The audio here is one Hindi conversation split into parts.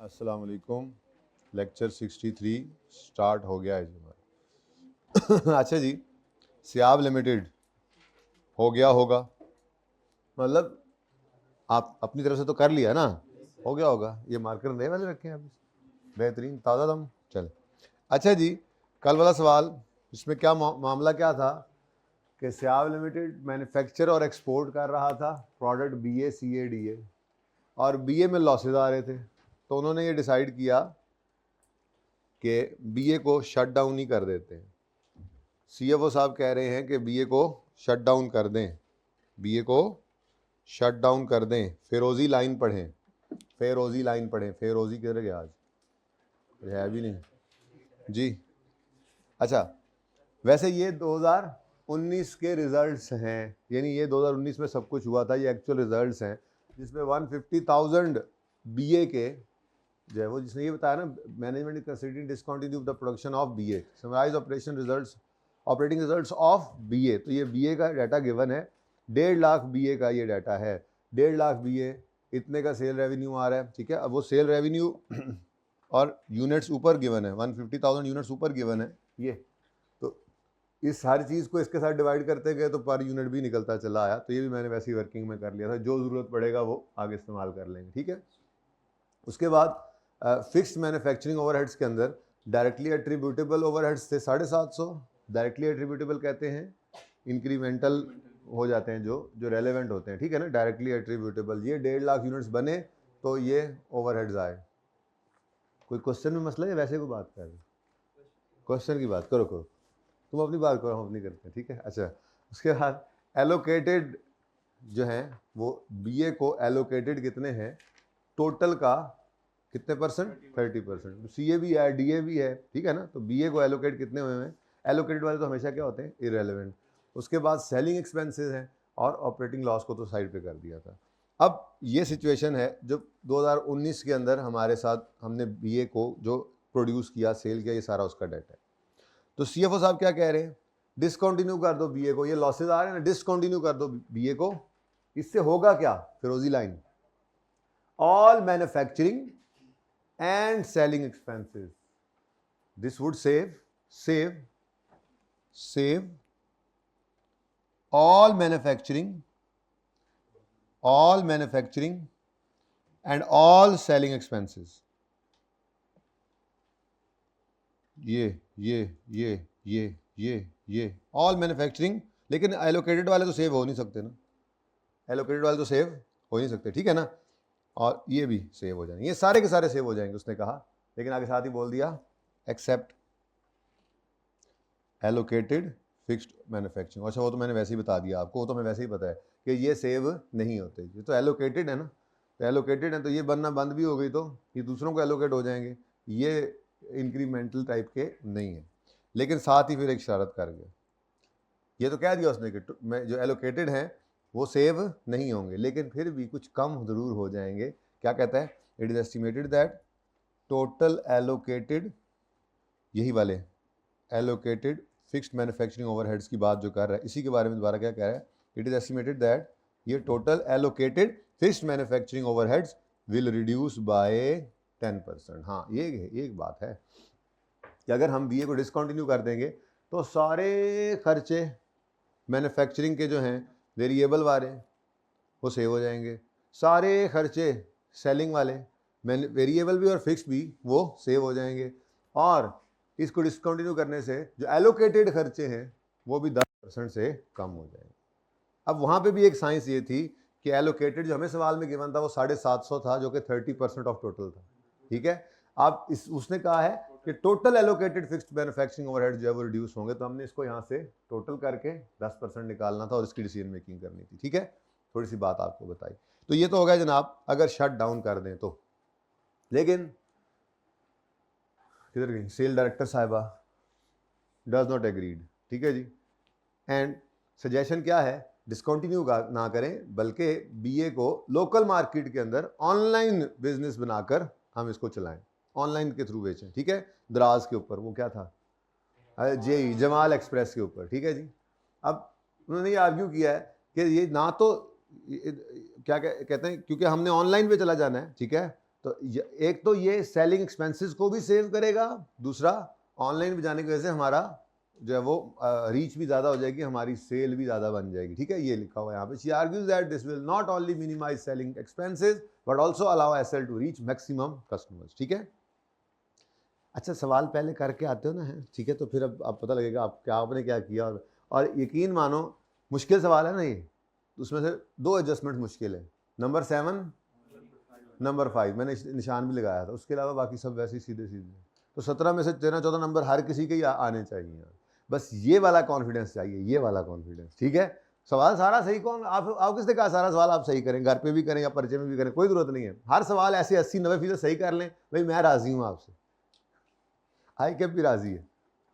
अस्सलाम वालेकुम। लेक्चर 63 स्टार्ट हो गया है जी हमारा। अच्छा जी, सियाब लिमिटेड हो गया होगा, मतलब आप अपनी तरफ से तो कर लिया ना, हो गया होगा। ये मार्कर नए वाले रखे हैं अभी, बेहतरीन ताज़ा दम। चल अच्छा जी, कल वाला सवाल इसमें क्या मामला क्या था कि सियाब लिमिटेड मैन्युफैक्चर और एक्सपोर्ट कर रहा था प्रोडक्ट BA CA DA, और BA में लॉसेज आ रहे थे, तो उन्होंने ये डिसाइड किया कि BA को शट डाउन ही कर देते हैं। CFO साहब कह रहे हैं कि BA को शट डाउन कर दें, BA को शट डाउन कर दें। फेरोजी लाइन पढ़ें, फेरोजी लाइन पढ़ें। फेरोजी किधर गया आज, है भी नहीं जी। अच्छा, वैसे ये 2019 के रिजल्ट्स हैं, यानी ये 2019 में सब कुछ हुआ था, ये एक्चुअल रिजल्ट्स हैं, जिसमें 150,000 BA के जो है वो, जिसने ये बताया ना, management is considering discontinue the production of BA, summarise operation results, operating results of BA। तो ये BA का डाटा गिवन है, 1.5 लाख BA का ये डाटा है। 1.5 लाख BA, इतने का सेल रेवेन्यू आ रहा है, ठीक है। अब वो सेल रेवेन्यू और यूनिट्स ऊपर गिवन है, 150,000 यूनिट्स ऊपर गिवन है ये, तो इस हर चीज़ को इसके साथ डिवाइड करते गए तो पर यूनिट भी निकलता चला आया। तो ये भी मैंने वैसी वर्किंग में कर लिया था, जो ज़रूरत पड़ेगा वो आगे इस्तेमाल कर लेंगे, ठीक है। उसके बाद फिक्स्ड मैन्युफैक्चरिंग ओवरहेड्स के अंदर डायरेक्टली एट्रीब्यूटेबल ओवरहेड्स थे 750। डायरेक्टली एट्रीब्यूटेबल कहते हैं इंक्रीमेंटल हो जाते हैं, जो रेलेवेंट होते हैं, ठीक है ना। डायरेक्टली एट्रीब्यूटेबल, ये 1.5 लाख यूनिट्स बने तो ये ओवरहेड्स आए। कोई क्वेश्चन में मसला है, वैसे कोई बात कर रहे, क्वेश्चन की बात करो, तुम अपनी बात करो, हम अपनी करते हैं, ठीक है। अच्छा, उसके बाद एलोकेटेड जो है वो BA को एलोकेटेड कितने हैं टोटल का, कितने परसेंट, 30%। CA भी है, DA भी है, ठीक है ना। तो BA को एलोकेट कितने हुए हैं, एलोकेटेड वाले तो हमेशा क्या होते हैं, इरेलेवेंट। उसके बाद सेलिंग एक्सपेंसेस हैं, और ऑपरेटिंग लॉस को तो साइड पे कर दिया था। अब ये सिचुएशन है जो 2019 के अंदर हमारे साथ हमने BA को जो प्रोड्यूस किया, सेल किया, ये सारा उसका डेटा है। तो CFO साहब क्या कह रहे हैं, डिसकंटिन्यू कर दो BA को, ये लॉसेज आ रहे हैं ना, डिसकंटिन्यू कर दो BA को। इससे होगा क्या, फिरोजी line, all manufacturing and selling expenses. This would save all manufacturing and all selling expenses. ये all manufacturing, लेकिन allocated वाले तो सेव हो नहीं सकते ना, allocated वाले तो सेव हो नहीं सकते, ठीक है ना। और ये भी सेव हो जाएंगे, ये सारे के सारे सेव हो जाएंगे उसने कहा, लेकिन आगे साथ ही बोल दिया एक्सेप्ट एलोकेटेड फिक्स्ड मैन्युफैक्चरिंग। अच्छा, वो तो मैंने वैसे ही बता दिया आपको, वो तो हमें वैसे ही पता है कि ये सेव नहीं होते, ये तो एलोकेटेड है ना। तो एलोकेटेड है तो ये बनना बंद भी हो गई तो ये दूसरों को एलोकेट हो जाएंगे, ये इंक्रीमेंटल टाइप के नहीं है। लेकिन साथ ही फिर एक शर्त कर गया, ये तो कह दिया उसने कि जो एलोकेटेड हैं वो सेव नहीं होंगे, लेकिन फिर भी कुछ कम ज़रूर हो जाएंगे। क्या कहता है, it is estimated that total allocated, यही वाले एलोकेटेड फिक्स्ड मैन्युफैक्चरिंग ओवरहेड्स की बात जो कर रहा है, इसी के बारे में दोबारा क्या कह रहा है, इट इज़ एस्टिमेटेड दैट ये total allocated fixed manufacturing overheads will reduce by 10%। हाँ, ये एक बात है कि अगर हम BA को डिसकंटिन्यू कर देंगे तो सारे खर्चे मैन्युफैक्चरिंग के जो हैं वेरिएबल वाले वो सेव हो जाएंगे, सारे खर्चे सेलिंग वाले वेरिएबल भी और फिक्स भी वो सेव हो जाएंगे, और इसको डिसकंटिन्यू करने से जो एलोकेटेड खर्चे हैं वो भी 10% से कम हो जाएंगे। अब वहाँ पे भी एक साइंस ये थी कि एलोकेटेड जो हमें सवाल में गिवन था वो 750 था, जो कि 30% ऑफ टोटल था, ठीक है। अब उसने कहा है कि total allocated fixed manufacturing overhead जो है वो रिड्यूस होंगे, तो हमने इसको यहाँ से टोटल करके 10% निकालना था और इसकी डिसीजन मेकिंग करनी थी, ठीक है। थोड़ी सी बात आपको बताई, तो ये तो हो गया जनाब अगर शट डाउन कर दें तो। लेकिन किधर गई सेल डायरेक्टर साहिबा, डज नॉट एग्रीड, ठीक है जी। एंड सजेशन क्या है, डिसकंटिन्यू ना करें, बल्कि BA को लोकल मार्केट के अंदर ऑनलाइन बिजनेस बनाकर हम इसको चलाएं, ऑनलाइन के थ्रू बेचें, ठीक है। द्राज के ऊपर, वो क्या था, जमाल एक्सप्रेस के ऊपर, ठीक है जी। अब उन्होंने ये आर्ग्यू किया है कि ये ना तो क्या कहते हैं, क्योंकि हमने ऑनलाइन पे चला जाना है, ठीक है, तो एक तो ये सेलिंग एक्सपेंसेस को भी सेव करेगा, दूसरा ऑनलाइन पे जाने की वजह से हमारा जो है वो रीच भी ज़्यादा हो जाएगी, हमारी सेल भी ज़्यादा बन जाएगी। ठीक है, ये लिखा हुआ है यहाँ पे। She argues that this will not only minimise selling expenses but also allow SL to reach maximum customers. ठीक है, अच्छा सवाल पहले करके आते हो ना, है ठीक है, तो फिर अब पता लगेगा आप क्या, आपने क्या किया। और यकीन मानो मुश्किल सवाल है ना ये, उसमें से 2 एडजस्टमेंट मुश्किल है, नंबर 7 नंबर 5 मैंने निशान भी लगाया था, उसके अलावा बाकी सब वैसे ही सीधे सीधे। तो 17 में से 13-14 नंबर हर किसी के ही आने चाहिए, बस ये वाला कॉन्फिडेंस चाहिए, ये वाला कॉन्फिडेंस। ठीक है, सवाल सारा सही कौन, आप किसने कहा सारा सवाल आप सही करें, घर पे भी करें या परिचय में भी करें, कोई जरूरत नहीं है। हर सवाल ऐसे 80-90% सही कर लें, भाई मैं राजी हूँ आपसे, आई कैप भी राजी है,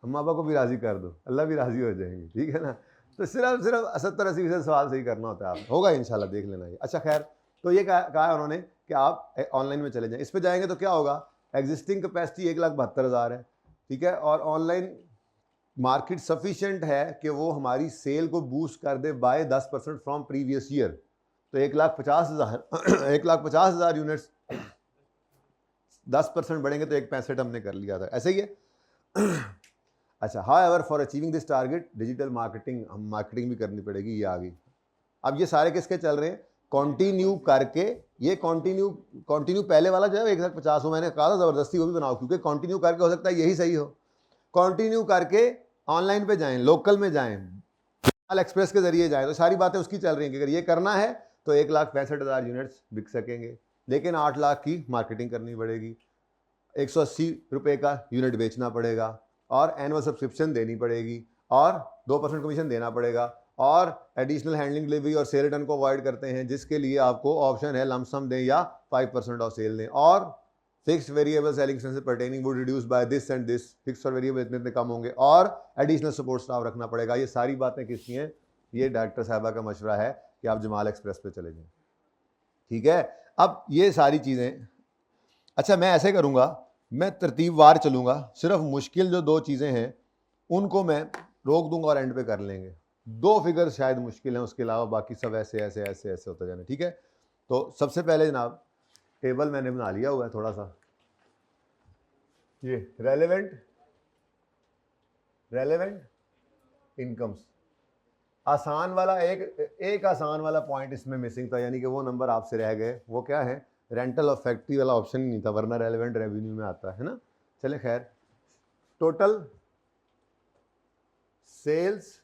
हम पापा को भी राजी कर दो, अल्लाह भी राजी हो जाएंगे। ठीक है ना, तो सिर्फ 70-80% सवाल सही करना होता है, आप होगा इंशाल्लाह, देख लेना ये। अच्छा खैर, तो ये कहा है उन्होंने कि आप ऑनलाइन में चले जाएं। इस पर जाएंगे तो क्या होगा, एग्जिस्टिंग कैपेसिटी 1,72,000 है। ठीक है, और ऑनलाइन मार्केट सफिशिएंट है कि वो हमारी सेल को बूस्ट कर दे बाय 10% फ्रॉम प्रीवियस ईयर। तो 1,50,000 1,50,000 यूनिट्स 10% बढ़ेंगे तो 1,65 हमने कर लिया था, ऐसे ही है। अच्छा, however for achieving this target digital marketing, हम मार्केटिंग भी करनी पड़ेगी, ये आ गई। अब ये सारे किसके चल रहे हैं, कंटिन्यू करके, ये कंटिन्यू पहले वाला जो है 1,50,000 हो, मैंने कहा था जबरदस्ती वो भी बनाओ, क्योंकि कंटिन्यू करके हो सकता है यही सही हो। कंटिन्यू करके ऑनलाइन पे जाएं, लोकल में जाएं, जमाल एक्सप्रेस के जरिए जाएं, तो सारी बातें उसकी चल रही हैं कि अगर ये करना है तो 1,65,000 यूनिट्स बिक सकेंगे, लेकिन 8 लाख की मार्केटिंग करनी पड़ेगी, 180 रुपये का यूनिट बेचना पड़ेगा, और एनुअल सब्सक्रिप्शन देनी पड़ेगी, और 2% कमीशन देना पड़ेगा, और एडिशनल हैंडलिंग डिलीवरी और सेल रिटर्न को अवॉइड करते हैं, जिसके लिए आपको ऑप्शन है लमसम दें या 5% ऑफ सेल दें, और fixed variable selling expenses pertaining would reduce by this and this, fix और वेरिएबल इतने इतने कम होंगे, और एडिशनल सपोर्ट स्टाफ रखना पड़ेगा। ये सारी बातें किसकी हैं, ये डायरेक्टर साहबा का मशवरा है कि आप जमाल एक्सप्रेस पे चले जाएं। ठीक है, अब ये सारी चीज़ें, अच्छा मैं ऐसे करूँगा, मैं तरतीबवार चलूँगा, सिर्फ मुश्किल जो 2 चीज़ें हैं उनको मैं रोक दूंगा और एंड पे कर लेंगे। 2 फिगर शायद मुश्किल हैं, उसके अलावा बाकी सब ऐसे ऐसे ऐसे ऐसे होता जाना। ठीक है, तो सबसे पहले जनाब टेबल मैंने बना लिया हुआ है थोड़ा सा, ये रेलेवेंट इनकम्स, आसान वाला एक आसान वाला पॉइंट इसमें मिसिंग था, यानी कि वो नंबर आपसे रह गए, वो क्या है, रेंटल और फैक्ट्री वाला ऑप्शन ही नहीं था, वरना रेलेवेंट रेवेन्यू में आता है ना। चले खैर, total sales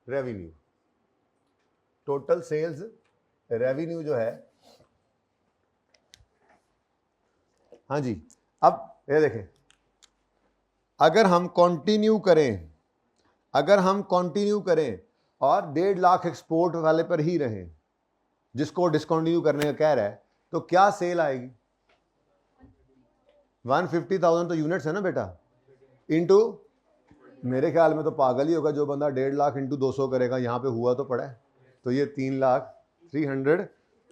revenue, total sales revenue जो है, हाँ जी, अब ये देखें, अगर हम कंटिन्यू करें और 1.5 लाख एक्सपोर्ट वाले पर ही रहें, जिसको डिसकंटिन्यू करने का कह रहा है, तो क्या सेल आएगी, 150,000 तो यूनिट्स है ना बेटा, इनटू, मेरे ख्याल में तो पागल ही होगा जो बंदा 1.5 लाख इंटू 200 करेगा, यहाँ पे हुआ तो पड़ा है, तो ये 3,00,300,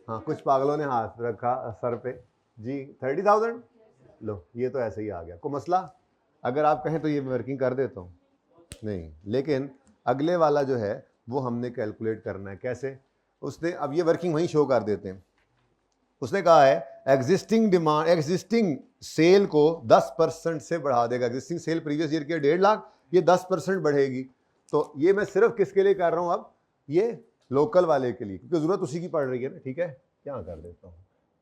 हाँ कुछ पागलों ने हाथ रखा सर पे जी, 30,000 लो, ये तो ऐसे ही आ गया। कोई मसला, अगर आप कहें तो ये वर्किंग कर देता हूँ, नहीं, लेकिन अगले वाला जो है वो हमने कैलकुलेट करना है, कैसे, उसने, अब ये वर्किंग वहीं शो कर देते हैं, उसने कहा है एग्जिस्टिंग सेल को 10% से बढ़ा देगा, एग्जिस्टिंग सेल प्रीवियस ईयर के 1.5 लाख, ये 10% बढ़ेगी। तो ये मैं सिर्फ किसके लिए कर रहा हूँ, अब ये लोकल वाले के लिए, क्योंकि जरूरत उसी की पड़ रही है ना। ठीक है, क्या कर देता हूँ,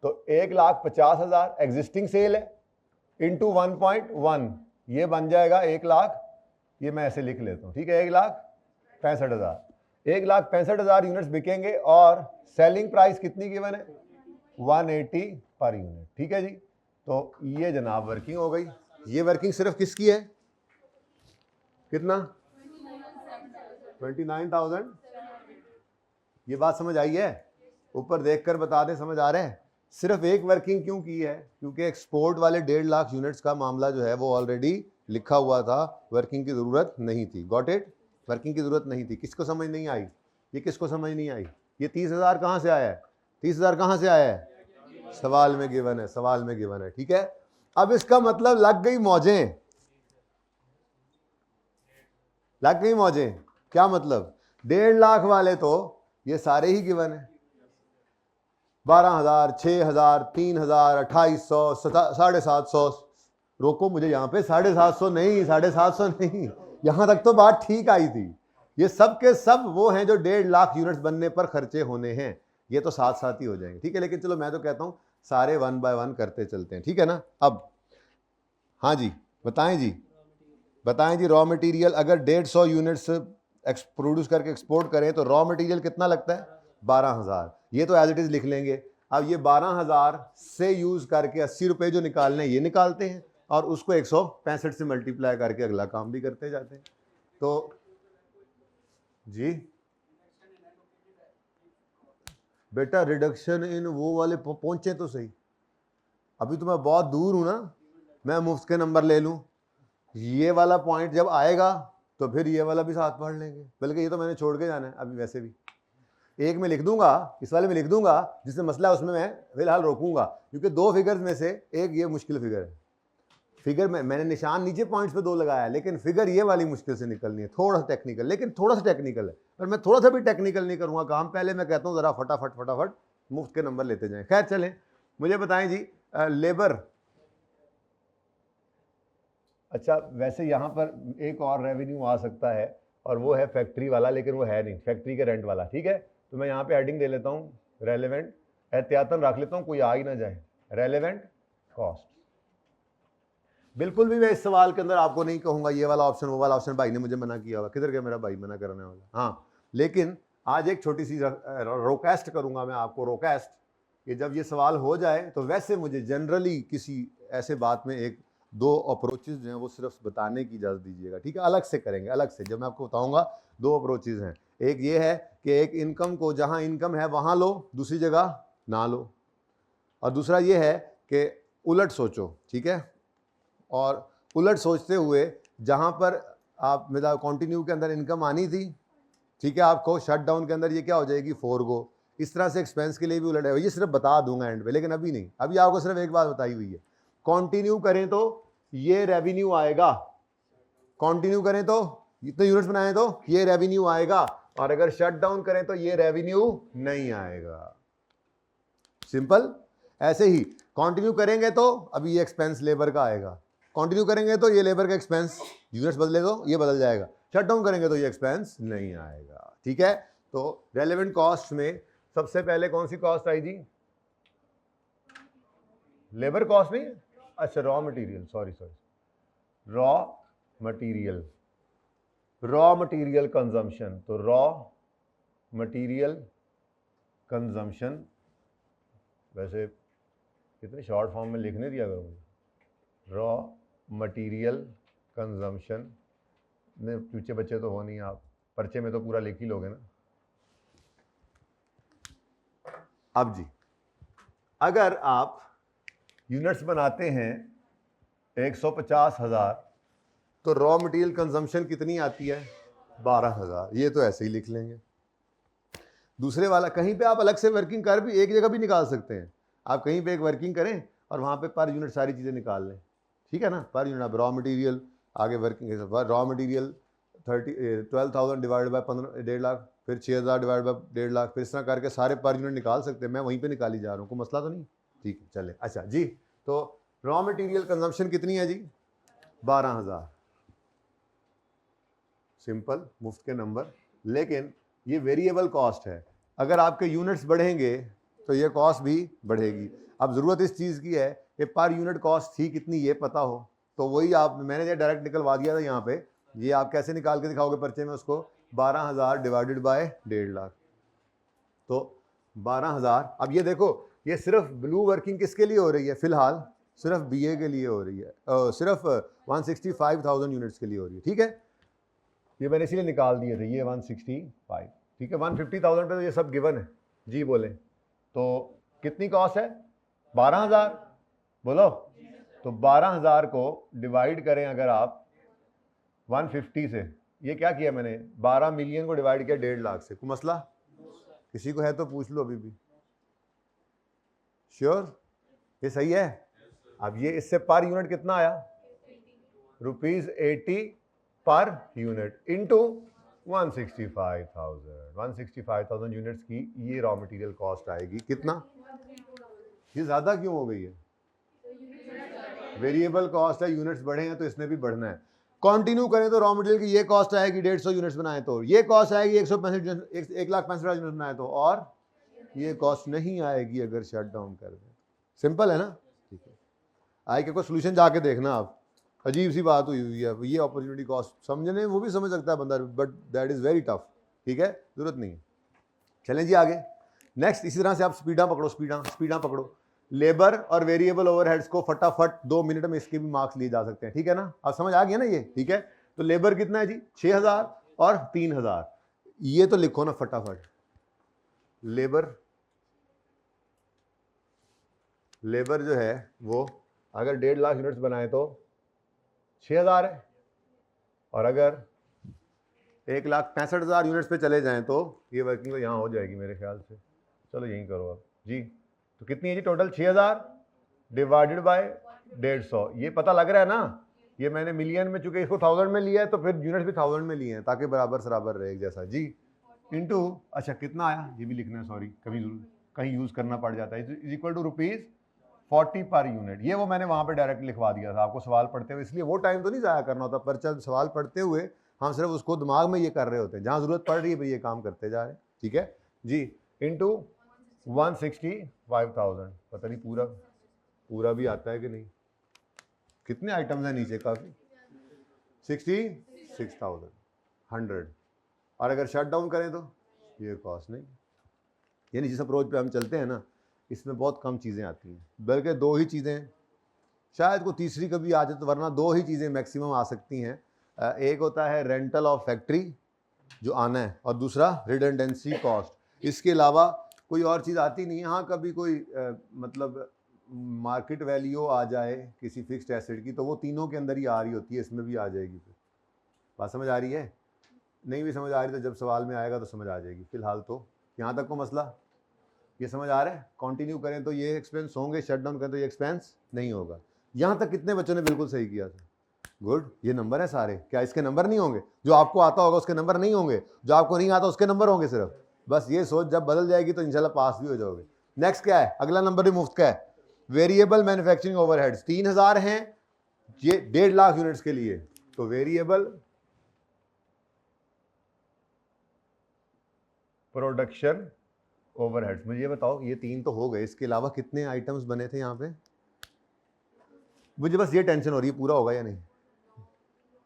तो 1,50,000 एग्जिस्टिंग सेल है इंटू 1.1, ये बन जाएगा 1 लाख, ये मैं ऐसे लिख लेता हूँ। ठीक है, 1,65,000, 1,65,000 यूनिट्स बिकेंगे, और सेलिंग प्राइस कितनी गिवन है, 180 पर यूनिट। ठीक है जी, तो ये जनाब वर्किंग हो गई। ये वर्किंग सिर्फ किसकी है, कितना, 29,000, ये बात समझ आई है, ऊपर देखकर बता दें समझ आ रहा है। सिर्फ एक वर्किंग क्यों की है, क्योंकि एक्सपोर्ट वाले 1.5 लाख यूनिट्स का मामला जो है वो ऑलरेडी लिखा हुआ था, वर्किंग की जरूरत नहीं थी। गॉट इट, वर्किंग की जरूरत नहीं थी। किसको समझ नहीं आई, ये किसको समझ नहीं आई, ये 30,000 कहाँ से आया है, 30,000 कहाँ से आया है, सवाल में गिवन है, सवाल में गिवन है। ठीक है, अब इसका मतलब लग गई मौजें, लग गई मौजें, क्या मतलब, 1.5 लाख वाले तो ये सारे ही गिवन है, 12,000, 6,000, 3,000, 2,800, 750। रोको मुझे यहाँ पे 750 नहीं, 750 नहीं, यहाँ तक तो बात ठीक आई थी। ये सब के सब वो हैं जो 1.5 लाख यूनिट्स बनने पर खर्चे होने हैं, ये तो साथ साथ ही हो जाएंगे, ठीक है। लेकिन चलो मैं तो कहता हूँ सारे 1 बाय 1 करते चलते हैं, ठीक है ना। अब हाँ जी बताएं जी, बताएं जी। रॉ मटेरियल अगर 150 यूनिट्स प्रोड्यूस करके एक्सपोर्ट करें तो रॉ मटेरियल कितना लगता है? 12,000। ये तो एज इट इज लिख लेंगे। अब ये 12,000 से यूज करके 80 रुपए जो निकालने ये निकालते हैं और उसको 165 से मल्टीप्लाई करके अगला काम भी करते जाते हैं। तो जी बेटा रिडक्शन इन वो वाले पहुंचे तो सही। अभी तो मैं बहुत दूर हूं ना, मैं मुफ्त के नंबर ले लूं। ये वाला पॉइंट जब आएगा तो फिर ये वाला भी साथ पढ़ लेंगे। बल्कि ये तो मैंने छोड़ के जाना है अभी, वैसे भी एक में लिख दूंगा, इस वाले में लिख दूंगा, जिसमें मसला है उसमें मैं फिलहाल रोकूंगा, क्योंकि 2 फिगर्स में से एक ये मुश्किल फिगर है। फिगर में मैंने निशान नीचे पॉइंट्स पे 2 लगाया है, लेकिन फिगर ये वाली मुश्किल से निकलनी है, थोड़ा सा टेक्निकल, लेकिन थोड़ा सा टेक्निकल है। पर मैं थोड़ा सा भी टेक्निकल नहीं करूंगा काम, पहले मैं कहता हूँ जरा फटाफट फटाफट मुफ्त के नंबर लेते जाएं। खैर चलें, मुझे बताएं जी लेबर। अच्छा वैसे यहाँ पर एक और रेवेन्यू आ सकता है और वो है फैक्ट्री वाला, लेकिन वो है नहीं, फैक्ट्री के रेंट वाला, ठीक है। तो मैं यहाँ पे एडिंग दे लेता हूँ रेलेवेंट, एहतियातन रख लेता हूँ कोई आ ही ना जाए, रेलेवेंट कॉस्ट। बिल्कुल भी मैं इस सवाल के अंदर आपको नहीं कहूंगा ये वाला ऑप्शन वो वाला ऑप्शन, भाई ने मुझे मना किया हुआ, किधर गया मेरा भाई मना करने वाला। हाँ लेकिन आज एक छोटी सी रोकास्ट करूंगा मैं आपको, रोकास्ट, कि जब ये सवाल हो जाए तो वैसे मुझे जनरली किसी ऐसे बात में 1-2 अप्रोचेज जो हैं वो सिर्फ बताने की इजाज़त दीजिएगा, ठीक है। अलग से करेंगे, अलग से जब मैं आपको बताऊंगा 2 अप्रोचेज हैं। एक ये है कि एक इनकम को जहां इनकम है वहां लो, दूसरी जगह ना लो, और दूसरा ये है कि उलट सोचो, ठीक है। और उलट सोचते हुए जहां पर आप मेरा कंटिन्यू के अंदर इनकम आनी थी, ठीक है, आपको शट डाउन के अंदर ये क्या हो जाएगी, फोरगो। इस तरह से एक्सपेंस के लिए भी उलट है, ये सिर्फ बता दूंगा एंड पे, लेकिन अभी नहीं, अभी आपको सिर्फ एक बात बताई हुई है। कंटिन्यू करें तो ये रेवेन्यू आएगा, कंटिन्यू करें तो इतने यूनिट्स बनाए तो ये रेवेन्यू आएगा, और अगर शट डाउन करें तो ये रेवेन्यू नहीं आएगा। सिंपल। ऐसे ही कंटिन्यू करेंगे तो अभी ये एक्सपेंस लेबर का आएगा, कंटिन्यू करेंगे तो ये लेबर का एक्सपेंस, यूनिट्स बदले तो ये बदल जाएगा, शट डाउन करेंगे तो ये एक्सपेंस नहीं आएगा, ठीक है। तो रेलेवेंट कॉस्ट में सबसे पहले कौन सी कॉस्ट आई जी? लेबर कॉस्ट नहीं, अच्छा raw material, sorry, raw material, raw material consumption. तो रॉ मटेरियल कंजम्पशन, वैसे कितने शॉर्ट फॉर्म में लिखने दिया करो मुझे, रॉ मटेरियल कंजम्पशन। ने पीछे बच्चे तो हो नहीं, आप पर्चे में तो पूरा लिख ही लोगे ना। अब जी अगर आप यूनिट्स बनाते हैं 150,000 तो रॉ मटेरियल कंजम्पशन कितनी आती है? 12,000। ये तो ऐसे ही लिख लेंगे। दूसरे वाला कहीं पे आप अलग से वर्किंग कर भी एक जगह भी निकाल सकते हैं, आप कहीं पे एक वर्किंग करें और वहां पे पर यूनिट सारी चीज़ें निकाल लें, ठीक है ना। पर यूनिट आप रॉ मटेरियल आगे working, raw material 12,000 divide by 1.5 lakh, फिर 6,000 डिवाइड बाय 1.5 लाख, फिर इस तरह करके सारे पर यूनिट निकाल सकते हैं। मैं वहीं पे निकाली जा रहा हूँ, कोई मसला तो नहीं, ठीक है चले। अच्छा जी, तो रॉ मटेरियल कंजम्पशन कितनी है जी? 12,000। सिंपल, मुफ्त के नंबर। लेकिन ये वेरिएबल कॉस्ट है, अगर आपके यूनिट्स बढ़ेंगे तो ये कॉस्ट भी बढ़ेगी। अब ज़रूरत इस चीज़ की है कि पर यूनिट कॉस्ट थी कितनी ये पता हो, तो वही आप, मैंने ये डायरेक्ट निकलवा दिया था यहाँ पे। ये आप कैसे निकाल के दिखाओगे पर्चे में उसको? 12,000 डिवाइडेड बाय 1.5 लाख, तो 12,000। अब ये देखो, ये सिर्फ ब्लू वर्किंग किसके लिए हो रही है? फिलहाल सिर्फ बीए के लिए हो रही है, सिर्फ 165,000 यूनिट्स के लिए हो रही है, ठीक है। ये मैंने इसीलिए निकाल दिए थे, ये 165, ठीक है। 150,000 पे तो ये सब गिवन है जी, बोले तो कितनी कॉस्ट है? 12,000, बोलो। तो 12,000 को डिवाइड करें अगर आप 150 से, ये क्या किया मैंने, 12 मिलियन को डिवाइड किया 1.5 लाख से। कोई मसला किसी को है तो पूछ लो अभी भी। श्योर ये सही है? अब ये इससे पर यूनिट कितना आया? ₹80 पर यूनिट इंटू 165,000 यूनिट्स की ये रॉ मटेरियल कॉस्ट आएगी कितना? ये ज़्यादा क्यों हो गई है? वेरिएबल कॉस्ट है, यूनिट्स बढ़े हैं तो इसने भी बढ़ना है। कंटिन्यू करें तो रॉ मटेरियल की ये कॉस्ट आएगी 150 यूनिट्स बनाए तो, ये कॉस्ट आएगी 1,65,000 यूनिट्स बनाए तो, और ये कॉस्ट नहीं आएगी अगर शट डाउन कर दें। सिंपल है ना? ठीक है, आई के कोई सोल्यूशन जाके देखना आप, अजीब सी बात हुई हुई है ये अपॉर्चुनिटी कॉस्ट समझने वो भी समझ सकता है बंदा, but that is very tough. ठीक है, जरूरत नहीं है। चलें जी आगे। नेक्स्ट इसी तरह से आप स्पीडा पकड़ो, स्पीडा पकड़ो। लेबर और वेरिएबल ओवरहेड्स को फटाफट 2 मिनट में इसके भी मार्क्स लिए जा सकते हैं। ठीक है ना, अब समझ आ गया ना ये? ठीक है, तो लेबर कितना है जी? 6,000 और 3,000। ये तो लिखो ना फटाफट। लेबर जो है वो अगर 1.5 लाख यूनिट्स बनाए तो 6,000 है, और अगर 1,65,000 यूनिट्स पे चले जाएं तो ये वर्किंग तो यहाँ हो जाएगी मेरे ख्याल से। चलो यहीं करो आप जी। तो कितनी है जी टोटल? 6,000 divided by 150। ये पता लग रहा है ना, ये मैंने मिलियन में, चूंकि इसको 1000 में लिया है तो फिर यूनिट्स भी 1000 में लिए हैं ताकि बराबर सराबर रहे एक जैसा जी। इनटू, अच्छा कितना आया ये भी लिखना है, सॉरी कभी कहीं यूज़ करना पड़ जाता है, is equal to ₹40 per unit. ये वो मैंने वहाँ पे डायरेक्ट लिखवा दिया था आपको सवाल पढ़ते हुए, इसलिए वो टाइम तो नहीं ज़ाया करना होता, पर जब सवाल पढ़ते हुए हम सिर्फ उसको दिमाग में ये कर रहे होते हैं, जहाँ ज़रूरत पड़ रही है भाई ये काम करते जा रहे हैं। ठीक है जी, इनटू 165,000। पता नहीं पूरा भी आता है कि नहीं, कितने आइटम्स हैं नीचे? काफ़ी, 66,100। और अगर शट डाउन करें तो ये कॉस्ट नहीं, यानी जिस अप्रोच पे हम चलते हैं ना इसमें बहुत कम चीज़ें आती हैं, बल्कि 2 ही चीज़ें, शायद को तीसरी कभी आ जाए तो, वरना 2 ही चीज़ें मैक्सिमम आ सकती हैं। एक होता है रेंटल ऑफ फैक्ट्री जो आना है, और दूसरा रिडंडेंसी कॉस्ट। इसके अलावा कोई और चीज़ आती नहीं है। हाँ, कभी कोई मतलब मार्केट वैल्यू आ जाए किसी फिक्स्ड एसेट की तो वो तीनों के अंदर ही आ रही होती है, इसमें भी आ जाएगी। फिर बात समझ आ रही है? नहीं भी समझ आ रही तो जब सवाल में आएगा तो समझ आ जाएगी। फिलहाल तो यहाँ तक को मसला ये समझ आ रहा है। कंटिन्यू करें तो ये एक्सपेंस होंगे, शट डाउन करें तो ये एक्सपेंस नहीं होगा। यहाँ तक कितने बच्चों ने बिल्कुल सही किया था? गुड, ये नंबर है सारे। क्या इसके नंबर नहीं होंगे? जो आपको आता होगा उसके नंबर नहीं होंगे, जो आपको नहीं आता उसके नंबर होंगे सिर्फ। बस ये सोच जब बदल जाएगी तो इंशाल्लाह पास भी हो जाओगे। नेक्स्ट क्या है? अगला नंबर भी मुफ्त का है। वेरिएबल मैन्युफैक्चरिंग ओवरहेड्स 3,000 हैं ये 1.5 लाख यूनिट्स के लिए। तो वेरिएबल प्रोडक्शन ओवरहेड्स, मुझे ये बताओ, ये 3 तो हो गए, इसके अलावा कितने आइटम्स बने थे यहाँ पे? मुझे बस ये टेंशन हो रही है पूरा होगा या नहीं।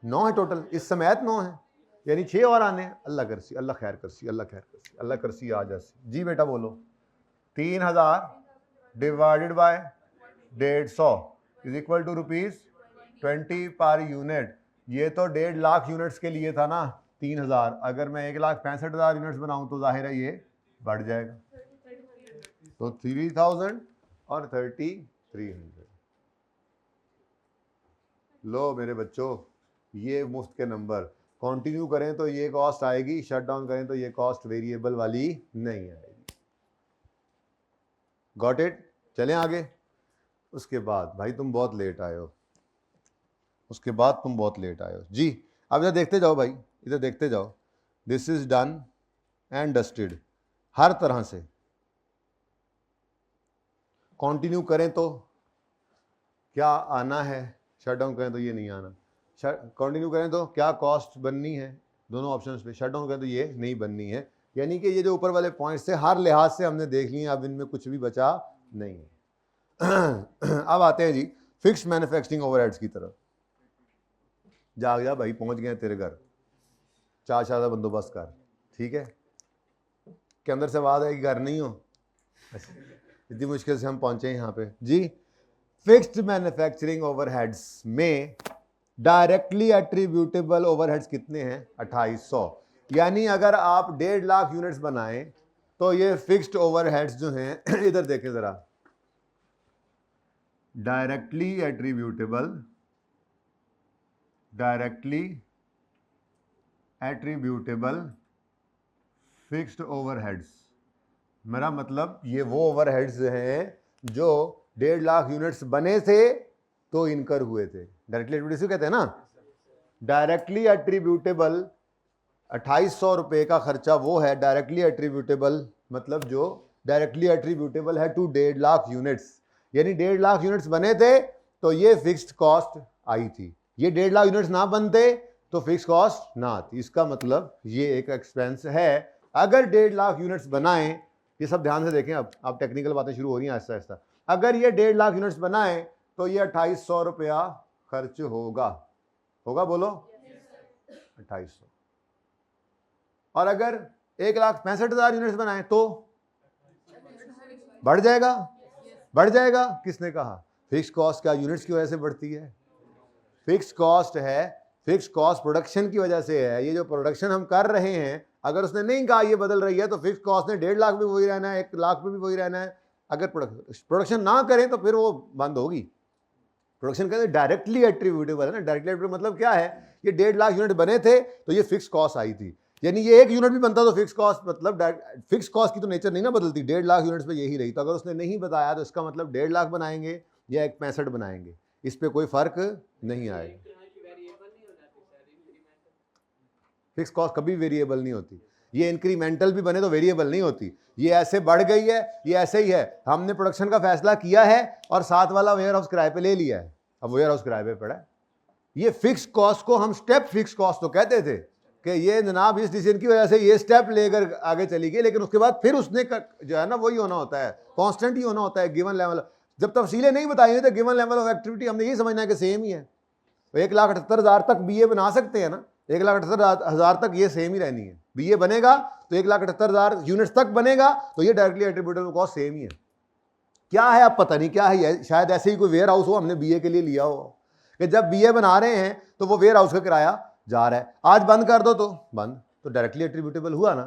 9 है टोटल, इस समय 9 है, यानी 6 और आने हैं। अल्लाह करसी, अल्लाह खैर करसी, अल्लाह खैर करसी, अल्लाह करसी आ जासी जी। बेटा बोलो, 3,000 divided by 150 is equal to ₹20 per unit. ये तो 1.5 लाख यूनिट्स के लिए था ना 3,000। अगर मैं 1,65,000 यूनिट्स बनाऊं तो जाहिर है ये बढ़ जाएगा, तो 3,000 और 3,300। लो मेरे बच्चों, ये मुफ्त के नंबर। कंटिन्यू करें तो ये कॉस्ट आएगी, शट डाउन करें तो ये कॉस्ट वेरिएबल वाली नहीं आएगी। Got it? चलें आगे। उसके बाद भाई तुम बहुत लेट आए हो, जी। अब इधर देखते जाओ भाई, इधर देखते जाओ। This is done and dusted हर तरह से। कंटिन्यू करें तो क्या आना है, शट डाउन करें तो ये नहीं आना। कंटिन्यू करें तो क्या कॉस्ट बननी है, दोनों ऑप्शंस पे। शट डाउन करें तो ये नहीं बननी है। यानी कि ये जो ऊपर वाले पॉइंट्स थे हर लिहाज से हमने देख लिए, अब इनमें कुछ भी बचा नहीं है। अब आते हैं जी फिक्स्ड मैन्युफैक्चरिंग ओवरहेड्स की तरफ। जाग जा भाई, पहुंच गए तेरे घर, चार का बंदोबस्त कर। ठीक है, के अंदर से आवाज है कि घर नहीं हो। इतनी मुश्किल से हम पहुंचे यहाँ पे जी। फिक्स्ड मैन्युफैक्चरिंग ओवरहेड्स में डायरेक्टली एट्रीब्यूटेबल ओवरहेड्स कितने हैं? 2800। यानी अगर आप 1.5 लाख यूनिट्स बनाएं तो ये फिक्स्ड ओवरहेड्स जो हैं इधर देखें जरा, डायरेक्टली एट्रीब्यूटेबल फिक्स्ड ओवरहेड्स, मेरा मतलब ये वो ओवरहेड्स हैं जो 1.5 लाख यूनिट्स बने थे तो इनकर हुए थे। डायरेक्टली एट्रीब्यूटेबल कहते हैं ना। डायरेक्टली एट्रीब्यूटेबल 2800 रुपये का खर्चा वो है डायरेक्टली एट्रीब्यूटेबल, मतलब जो डायरेक्टली एट्रीब्यूटेबल है टू 1.5 लाख यूनिट्स, यानी 1.5 लाख यूनिट्स बने थे तो ये फिक्स्ड कॉस्ट आई थी। ये 1.5 लाख यूनिट्स ना बनते तो फिक्स कॉस्ट ना आती। इसका मतलब ये एक एक्सपेंस है। अगर 1.5 लाख यूनिट्स बनाएं, ये सब ध्यान से देखें, अब टेक्निकल बातें शुरू हो रही हैं आहिस्ता आहिस्ता। अगर ये 1.5 लाख यूनिट्स बनाएं तो ये 2800 रुपया खर्च होगा, होगा बोलो 2800। और अगर 1,65,000 यूनिट्स बनाएं तो बढ़ जाएगा, बढ़ जाएगा। किसने कहा? फिक्स कॉस्ट क्या यूनिट्स की वजह से बढ़ती है? फिक्स कॉस्ट है, फिक्स कॉस्ट प्रोडक्शन की वजह से है। ये जो प्रोडक्शन हम कर रहे हैं, अगर उसने नहीं कहा ये बदल रही है तो फिक्स कॉस्ट ने 1.5 लाख में वही रहना है, 1 लाख में भी वही रहना है। अगर प्रोडक्शन ना करें तो फिर वो बंद होगी। प्रोडक्शन कहते हैं डायरेक्टली एट्रीब्यूटेबल है ना। डायरेक्टली एट्रीब्यूटेबल मतलब क्या है? ये 1.5 लाख यूनिट बने थे तो ये फिक्स कॉस्ट आई थी, यानी ये एक यूनिट भी बनता तो फिक्स कॉस्ट, मतलब फिक्स कॉस्ट की तो नेचर नहीं ना बदलती, 1.5 लाख यूनिट्स पे यही रही। तो अगर उसने नहीं बताया तो इसका मतलब 1.5 लाख बनाएंगे या 1.65 बनाएंगे, इस पे कोई फर्क नहीं आएगा। फिक्स कॉस्ट कभी वेरिएबल नहीं होती। ये इंक्रीमेंटल भी बने तो वेरिएबल नहीं होती। ये ऐसे बढ़ गई है, ये ऐसे ही है। हमने प्रोडक्शन का फैसला किया है और साथ वाला वेयर हाउस किराए पे ले लिया है, अब वेयर हाउस किराए पे पड़ा है। ये फिक्स कॉस्ट को हम स्टेप फिक्स कॉस्ट तो कहते थे कि ये जनाब इस डिसीजन की वजह से ये स्टेप लेकर आगे चली गई, लेकिन उसके बाद फिर उसने जो है ना वही होना होता है, कांस्टेंट ही होना होता है गिवन लेवल। जब तफसीलें नहीं बताई तो गिवन लेवल ऑफ एक्टिविटी हमने यही समझना है कि सेम ही है। 1,78,000 तक बीए बना सकते हैं ना, 1,78,000 तक ये सेम ही रहनी है। बीए बनेगा तो 1,78,000 यूनिट्स तक बनेगा तो ये डायरेक्टली एट्रीब्यूटेबल कॉस्ट सेम ही है। क्या है अब पता नहीं क्या है, शायद ऐसे ही कोई वेयर हाउस हो हमने बीए के लिए लिया हो कि जब बीए बना रहे हैं तो वो वेयर हाउस का किराया जा रहा है, आज बंद कर दो तो बंद, तो डायरेक्टली एट्रीब्यूटेबल हुआ ना।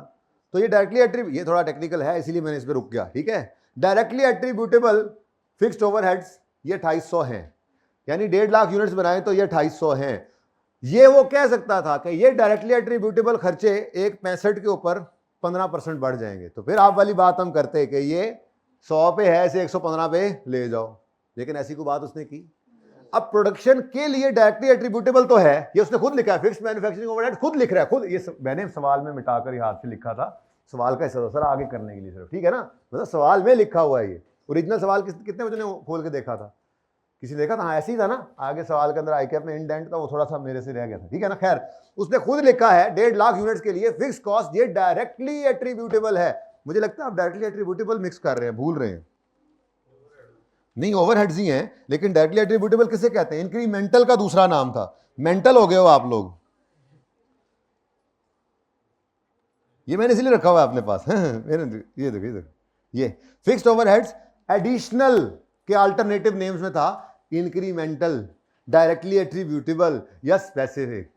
तो ये डायरेक्टली ये थोड़ा टेक्निकल है इसीलिए मैंने इस पर रुक गया, ठीक है। डायरेक्टली एट्रीब्यूटेबल फिक्स्ड ओवरहेड्स ये 2800 हैं, यानी 1.5 लाख यूनिट्स बनाए तो ये 2800 हैं। ये वो कह सकता था कि ये डायरेक्टली एट्रीब्यूटेबल खर्चे 1.65 के ऊपर 15% बढ़ जाएंगे, तो फिर आप वाली बात हम करते हैं कि ये 100 पे है, इसे 115 पे ले जाओ, लेकिन ऐसी कोई बात उसने की? अब प्रोडक्शन के लिए डायरेक्टली एट्रीब्यूटेबल तो है, ये उसने खुद लिखा है, फिक्स्ड मैन्युफैक्चरिंग ओवरहेड खुद लिख रहा है, खुद। ये मैंने सवाल में मिटाकर ही हाथ से लिखा था, सवाल का हिस्सा सर आगे करने के लिए सिर्फ, ठीक है ना, मतलब सवाल में लिखा हुआ है। ये ओरिजिनल सवाल कितने बजे ने खोल के देखा था? किसी ने देखा था? हाँ ऐसे ही था ना, आगे सवाल के अंदर आई कैप में इंडेंट था, वो थोड़ा सा मेरे से रह गया था, ठीक है ना। खैर उसने खुद लिखा है 1.5 लाख यूनिट्स के लिए फिक्स कॉस्ट ये डायरेक्टली एट्रीब्यूटेबल है। मुझे लगता है आप डायरेक्टली एट्रीब्यूटेबल मिक्स कर रहे हैं, भूल रहे हैं। नहीं, ओवरहेड्स ही हैं, लेकिन डायरेक्टली एट्रीब्यूटेबल किसे कहते हैं? इंक्रीमेंटल का दूसरा नाम था। मेंटल हो गए हो आप लोग, ये मैंने इसलिए रखा हुआ है अपने पास। ये देखो ये फिक्स्ड ओवरहेड्स एडिशनल के अल्टरनेटिव नेम्स में था इंक्रीमेंटल, डायरेक्टली एट्रीब्यूटेबल या स्पेसिफिक।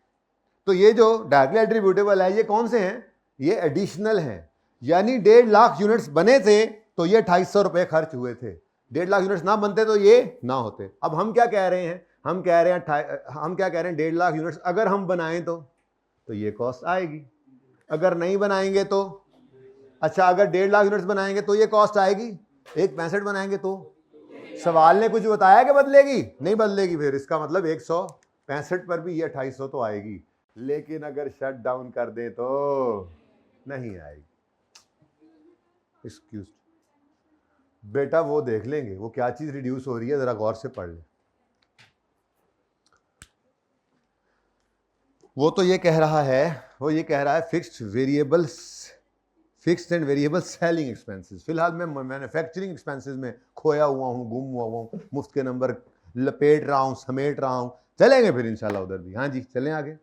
तो ये जो डायरेक्टली एट्रीब्यूटेबल है ये कौन से हैं? ये एडिशनल हैं, यानी 1.5 लाख यूनिट्स बने थे तो ये 2800 रुपए खर्च हुए थे। 1.5 लाख यूनिट्स ना बनते तो ये ना होते। अब हम क्या कह रहे हैं? हम क्या कह रहे हैं 1.5 लाख यूनिट्स अगर हम बनाएं तो ये कॉस्ट आएगी, अगर नहीं बनाएंगे तो अच्छा, अगर 1.5 लाख यूनिट्स बनाएंगे तो ये कॉस्ट आएगी, 1.65 बनाएंगे तो सवाल ने कुछ बताया कि बदलेगी? नहीं बदलेगी। फिर इसका मतलब 165 पर भी ये 2800 तो आएगी, लेकिन अगर शट डाउन कर दे तो नहीं आएगी। एक्सक्यूज बेटा, वो देख लेंगे वो क्या चीज रिड्यूस हो रही है, जरा गौर से पढ़ ले। वो तो ये कह रहा है fixed and variable selling expenses. फिलहाल मैं मैन्युफैक्चरिंग एक्सपेंसेस में खोया हुआ हूँ, गुम हुआ हूँ, मुफ्त के नंबर लपेट रहा हूँ, समेट रहा हूँ। चलेंगे फिर इंशाल्लाह उधर भी। हाँ जी चलें आगे।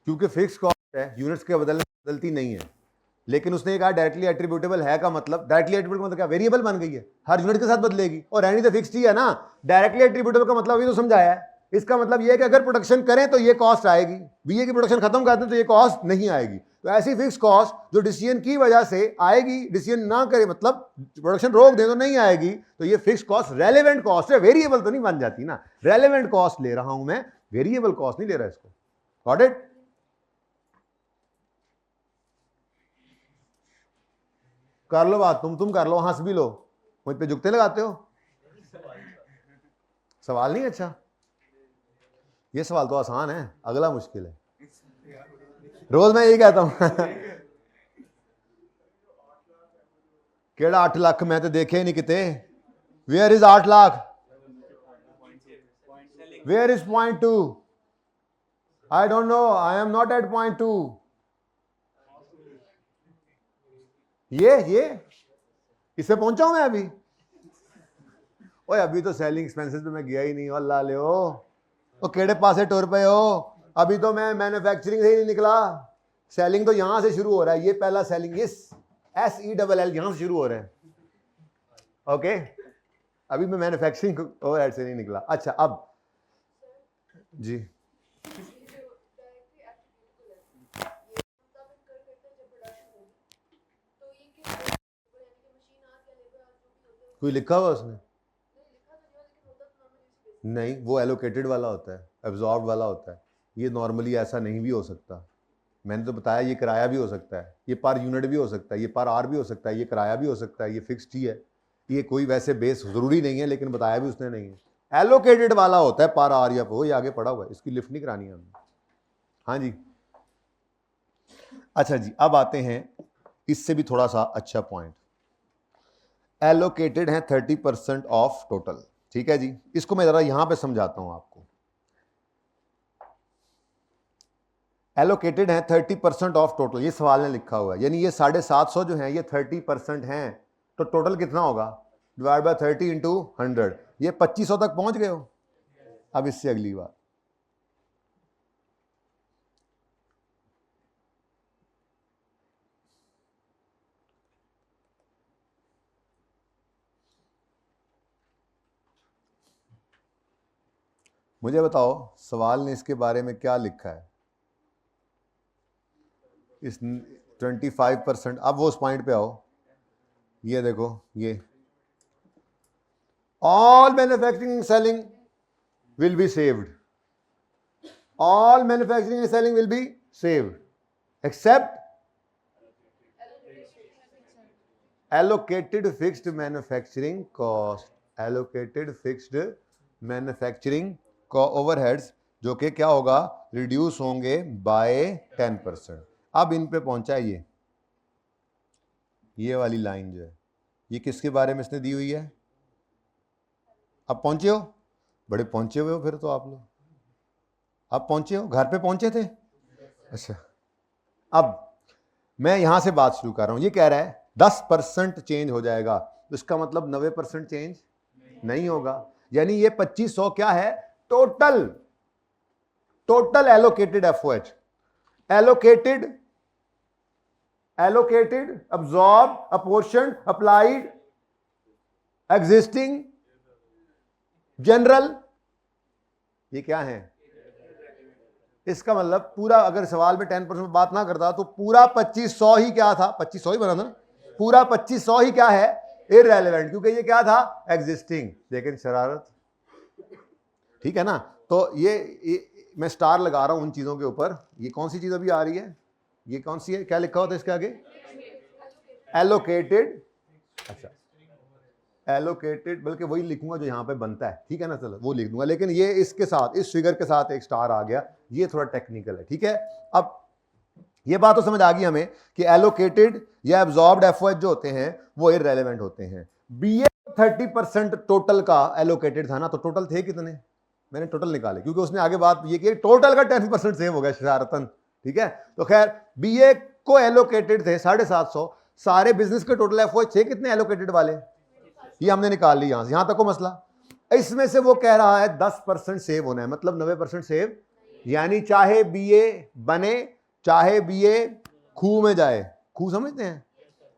क्योंकि फिक्स कॉस्ट है, यूनिट्स के बदलती नहीं है, लेकिन उसने कहा डायरेक्टली एट्रीब्यूटेबल है का मतलब डायरेक्टली एट्रीब्यूटेबल मतलब क्या? वेरिएबल बन गई है, हर यूनिट के साथ बदलेगी और रहनी तो फिक्स्ड ही है ना। डायरेक्टली एट्रीब्यूटेबल का मतलब ये तो समझाया है। इसका मतलब ये है कि अगर प्रोडक्शन करें तो ये कॉस्ट आएगी, बीए की प्रोडक्शन खत्म कर दें तो ये कॉस्ट नहीं आएगी। तो ऐसी फिक्स कॉस्ट जो डिसीजन की वजह से आएगी, डिसीजन ना करे मतलब प्रोडक्शन रोक दें तो नहीं आएगी, तो ये फिक्स कॉस्ट रेलेवेंट कॉस्ट है, वेरिएबल तो नहीं बन जाती ना। रेलेवेंट कॉस्ट ले रहा हूं मैं, वेरिएबल कॉस्ट नहीं ले रहा इसको। Got it? कर लो बात, तुम कर लो, हंस भी लो, मुझ पे जुगते लगाते हो। सवाल नहीं अच्छा, ये सवाल तो आसान है, अगला मुश्किल है। रोज मैं यही कहता हूं केड़ा 8 लाख मैं तो देखे ही नहीं किते। Where is 8 lakh, where is point 2? I don't know, I am not at point 2। ये इससे पहुंचा हूं मैं अभी? ओए अभी तो सेलिंग एक्सपेंसेस पे मैं गया ही नहीं। अल्लाह ले ओ केड़े पासे टुर पे हो? अभी तो मैं मैन्युफैक्चरिंग से ही नहीं निकला। सेलिंग तो यहां से शुरू हो रहा है। ये पहला सेलिंग इस SELL यहां से शुरू हो रहा है। ओके अभी मैं मैन्युफैक्चरिंग ओवरहेड से नहीं निकला। अच्छा अब जी कोई लिखा हुआ उसने? नहीं, वो एलोकेटेड वाला होता है, एब्जॉर्ब वाला होता है। ये नॉर्मली ऐसा नहीं भी हो सकता। मैंने तो बताया ये किराया भी हो सकता है, ये पर यूनिट भी हो सकता है, ये पर आवर भी हो सकता है, ये किराया भी हो सकता है, ये फिक्स्ड ही है। ये कोई वैसे बेस जरूरी नहीं है, लेकिन बताया भी उसने नहीं है। एलोकेटेड वाला होता है पर आवर या वो, ये आगे पड़ा हुआ है, इसकी लिफ्ट नहीं करानी है हमने। हाँ जी अच्छा जी, अब आते हैं इससे भी थोड़ा सा अच्छा पॉइंट। एलोकेटेड है 30% ऑफ टोटल। ठीक है जी, इसको मैं जरा यहां पे समझाता हूं आपको। एलोकेटेड है 30% ऑफ टोटल, ये सवाल ने लिखा हुआ है, यानी ये 750 जो है ये 30% हैं, तो टोटल कितना होगा? Divide by 30 into 100। ये 2500 तक पहुंच गए हो। अब इससे अगली बात, मुझे बताओ सवाल ने इसके बारे में क्या लिखा है? इस 25%। अब वो उस पॉइंट पे आओ, ये देखो, ये all manufacturing selling will be saved, all manufacturing and selling will be saved except allocated fixed manufacturing cost, allocated fixed manufacturing overheads, जो कि क्या होगा? रिड्यूस होंगे बाय 10%। अब इन पे पहुंचा है ये वाली लाइन जो है, ये किसके बारे में इसने दी हुई है? अब पहुंचे हो? बड़े पहुंचे हुए हो फिर तो आप लोग। अब पहुंचे हो, घर पे पहुंचे थे? अच्छा अब मैं यहां से बात शुरू कर रहा हूं। ये कह रहा है 10% चेंज हो जाएगा, तो इसका मतलब 90% चेंज नहीं होगा। यानी ये 2500 क्या है? Total, total allocated FOH, allocated, allocated, absorb, apportion, applied, existing, general, ये क्या है? इसका मतलब पूरा, अगर सवाल में 10% बात ना करता तो पूरा 2500 ही क्या था? 2500 ही बना था ना? पूरा 2500 ही क्या है? इररेलेवेंट, क्योंकि ये क्या था? एग्जिस्टिंग। लेकिन शरारत, ठीक है ना? तो ये मैं स्टार लगा रहा हूं उन चीजों के ऊपर। ये कौन सी चीज अभी आ रही है? ये कौन सी है? क्या लिखा होता है इसके आगे? एलोकेटेड। अच्छा एलोकेटेड, बल्कि वही लिखूंगा जो यहां पे बनता है, ठीक है ना? चलो वो लिख दूंगा, लेकिन ये इसके साथ, इस फिगर के साथ एक स्टार आ गया, ये थोड़ा टेक्निकल है, ठीक है? अब ये बात तो समझ आ गई हमें कि एलोकेटेड या एब्जॉर्ब्ड एफओएच जो होते हैं वो इररेलेवेंट होते हैं। बीए 30% टोटल का एलोकेटेड था ना, तो टोटल थे कितने? मैंने टोटल निकाले, क्योंकि उसने आगे बात ये की टोटल का 10% सेव हो गया शरारतन, ठीक है? तो खैर बीए को एलोकेटेड थे 750, सारे बिजनेस के टोटल एफओएच थे कितने एलोकेटेड वाले? ये हमने निकाल ली यहां से, यहां तक को मसला। इसमें से वो कह रहा है 10% सेव होना है, मतलब 90% सेव। यानी चाहे बीए बने, चाहे बीए खूह में जाए, खूह समझते हैं?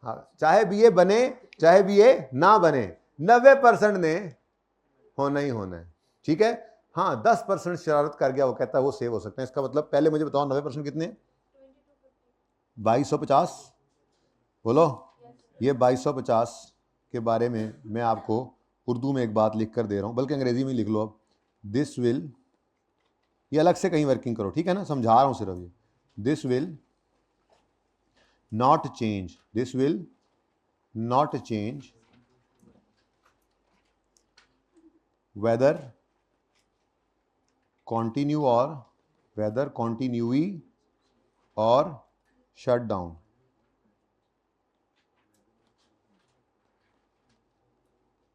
हाँ, चाहे बीए बने चाहे बीए ना बने, 90% ने होना ही होना है, ठीक है? हाँ 10% शरारत कर गया, वो कहता है वो सेव हो सकते हैं। इसका मतलब पहले मुझे बताओ 90% कितने? 2250 बोलो। ये 2250 के बारे में मैं आपको उर्दू में एक बात लिख कर दे रहा हूं, बल्कि अंग्रेजी में लिख लो अब। दिस विल, ये अलग से कहीं वर्किंग करो, ठीक है ना? समझा रहा हूं सिर्फ ये। This will not change, this will not change whether continue or whether continue और shut down.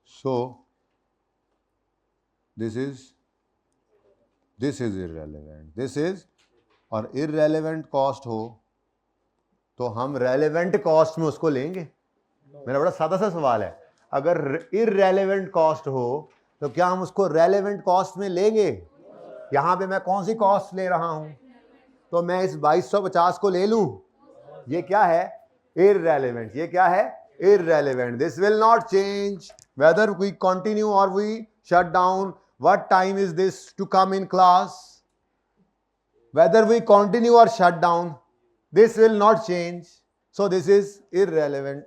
So this is irrelevant, this is, और इररेलेवेंट कॉस्ट हो तो हम रेलेवेंट कॉस्ट में उसको लेंगे। मेरा बड़ा सादा सा सवाल है, अगर इररेलेवेंट कॉस्ट हो तो क्या हम उसको रेलेवेंट कॉस्ट में लेंगे? यहां पे मैं कौन सी कॉस्ट ले रहा हूं? तो मैं इस 2250 को ले लूं। ये क्या है? इररेलेवेंट। ये क्या है? Irrelevant. This will not change whether we continue or we shut down. What time is this to come in class? Whether we continue or shut down, this will not change. So this is irrelevant.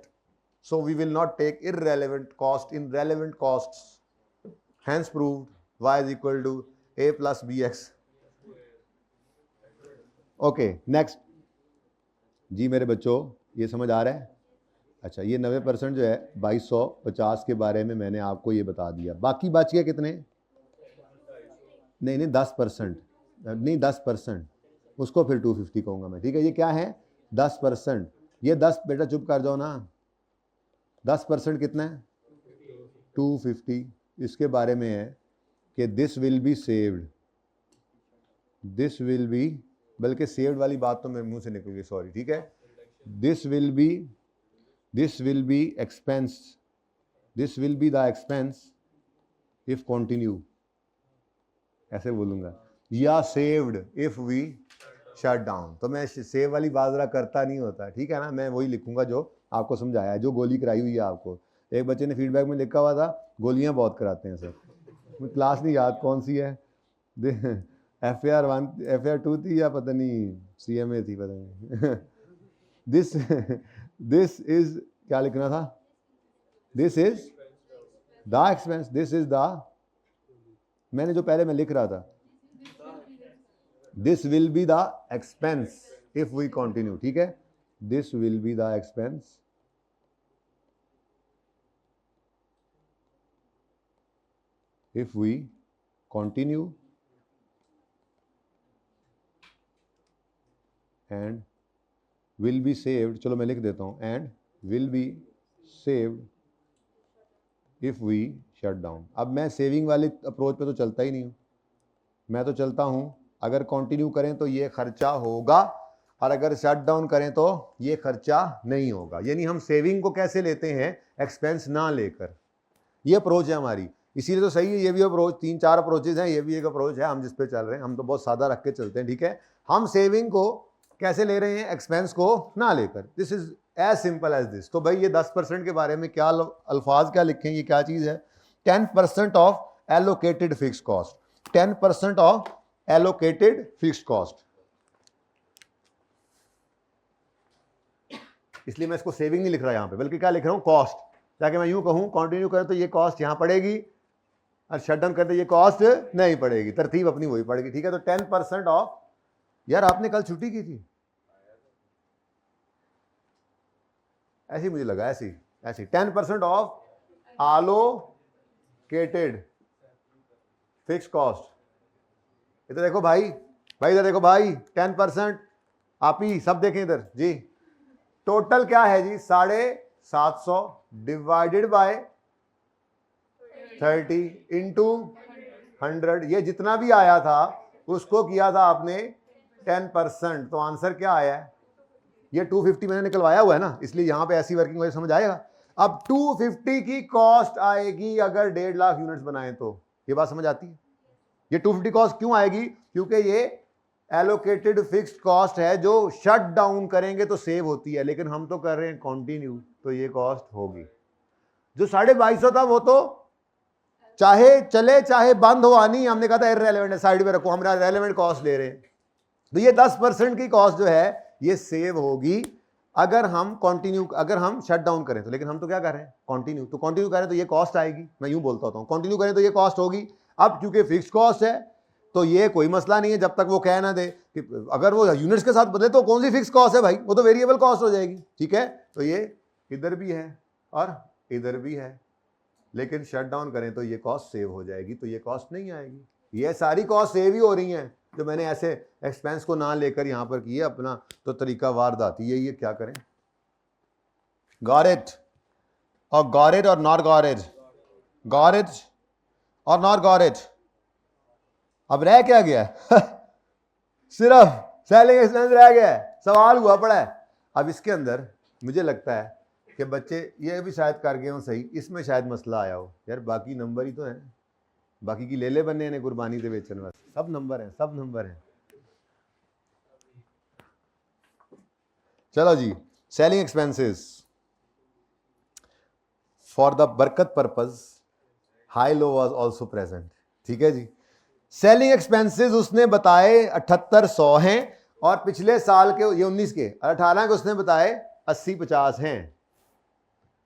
So we will not take irrelevant cost in relevant costs. Hence proved y is equal to a plus bx. Okay, next. जी मेरे बच्चों, ये समझ आ रहा है? अच्छा, ये 90% जो है 2250 के बारे में मैंने आपको ये बता दिया। बाकी बच गए कितने? नहीं 10%, नहीं 10%, उसको फिर 250 कहूँगा मैं, ठीक है? ये क्या है? 10%। ये 10, बेटा चुप कर जाओ ना। 10% कितना है? 250। इसके बारे में है कि this will be saved, this will B, बल्कि सेव्ड वाली बात तो मेरे मुंह से निकल गई, सॉरी, ठीक है? This will be expense, this will be the expense if continue, ऐसे बोलूंगा, या saved if we shut down. तो मैं सेव वाली बात जरा करता नहीं होता, ठीक है ना? मैं वही लिखूंगा जो आपको समझाया है, जो गोली कराई हुई है आपको। एक बच्चे ने फीडबैक में लिखा हुआ था, गोलियां बहुत कराते हैं सर। क्लास नहीं याद कौन सी है, FAR1 FAR2 थी या पता नहीं CMA थी, पता नहीं। दिस इज, क्या लिखना था? This is the expense, this is the, मैंने जो पहले मैं लिख रहा था, this will be the expense if we continue, ठीक है? This will be the expense if we continue and will be saved, चलो मैं लिख देता हूं, and will be saved if we shut down. अब मैं सेविंग वाले अप्रोच पे तो चलता ही नहीं हूं, मैं तो चलता हूं अगर कंटिन्यू करें तो ये खर्चा होगा, और अगर शट डाउन करें तो ये खर्चा नहीं होगा। यानी हम सेविंग को कैसे लेते हैं? एक्सपेंस ना लेकर। ये अप्रोच है हमारी, इसीलिए तो सही है ये भी अप्रोच। 3-4 अप्रोचेज हैं, ये भी एक अप्रोच है हम जिस पे चल रहे हैं। हम तो बहुत सादा रख के चलते हैं, ठीक है? हम सेविंग को कैसे ले रहे हैं? एक्सपेंस को ना लेकर। This is as simple as this. तो भाई ये 10% के बारे में क्या अल्फाज क्या लिखे, ये क्या चीज है? 10% of allocated fix cost, 10% of allocated fix cost. इसलिए मैं इसको सेविंग नहीं लिख रहा यहां पे, बल्कि क्या लिख रहा हूं? कॉस्ट। ताकि मैं यूं कहूं कंटिन्यू करें तो ये कॉस्ट यहां पड़ेगी, और शट डाउन करते ये कॉस्ट नहीं पड़ेगी। तरतीब अपनी वही पड़ेगी, ठीक है? तो 10% ऑफ, यार आपने कल छुट्टी की थी, ऐसी मुझे लगा, ऐसी 10% ऑफ एलोकेटेड फिक्स कॉस्ट। इधर देखो भाई, इधर देखो भाई, 10%। आप ही सब देखें इधर जी। टोटल क्या है जी? 750 डिवाइडेड बाय 30 इंटू 100। ये जितना भी आया था उसको किया था आपने 10%। तो आंसर क्या आया है? ये 250 मैंने निकलवाया हुआ है ना, इसलिए यहां पे ऐसी वर्किंग वजह समझ आएगा। अब 250 की कॉस्ट आएगी अगर 1.5 लाख यूनिट्स बनाए तो। ये बात समझ आती है? ये 250 कॉस्ट क्यों आएगी? क्योंकि ये एलोकेटेड फिक्स्ड कॉस्ट है जो शट डाउन करेंगे तो सेव होती है, लेकिन हम तो कर रहे हैं कंटिन्यू, तो ये कॉस्ट होगी। जो 2250 था वो तो चाहे चले चाहे बंद हो आनी, हमने कहा था इररेलेवेंट है, साइड में रखो, हम रेलेवेंट कॉस्ट ले रहे हैं। तो ये 10% की कॉस्ट जो है ये सेव होगी अगर हम कंटिन्यू, अगर हम शट डाउन करें तो। लेकिन हम तो क्या कर रहे हैं? कंटिन्यू। तो कंटिन्यू करें तो ये कॉस्ट आएगी, मैं यूं बोलता हूं, कंटिन्यू करें तो ये कॉस्ट होगी। अब क्योंकि फिक्स कॉस्ट है तो ये कोई मसला नहीं है, जब तक वो कह ना दे कि अगर वो यूनिट्स के साथ बदले तो कौन सी फिक्स कॉस्ट है भाई, वो तो वेरिएबल कॉस्ट हो जाएगी, ठीक है? तो ये इधर भी है और इधर भी है, लेकिन शट डाउन करें तो ये कॉस्ट सेव हो जाएगी, तो ये कॉस्ट नहीं आएगी। ये सारी कॉस्ट सेव ही हो रही हैं, जो मैंने ऐसे एक्सपेंस को ना लेकर यहाँ पर किए अपना तो तरीका वारदाती है, ये क्या करें? गॉट इट और गॉट इट और not got it, got it और नॉट गॉट इट। अब रह क्या गया है? सिर्फ सेलिंग एक्सपेंस रह गया है, सवाल हुआ पड़ा है। अब इसके अंदर मुझे लगता है कि बच्चे ये भी शायद कर गए हो सही, इसमें शायद मसला आया हो। यार बाकी नंबर ही तो हैं, बाकी की लेले बनने ने कुर्बानी से बेचने वाले सब नंबर हैं, सब नंबर हैं। चलो जी, सेलिंग एक्सपेंसेस फॉर द बरकत purpose high low was also present. ठीक है जी, सेलिंग एक्सपेंसेस उसने बताए 7800 हैं और पिछले साल के ये 19 के 18 के उसने बताए 80-50 हैं।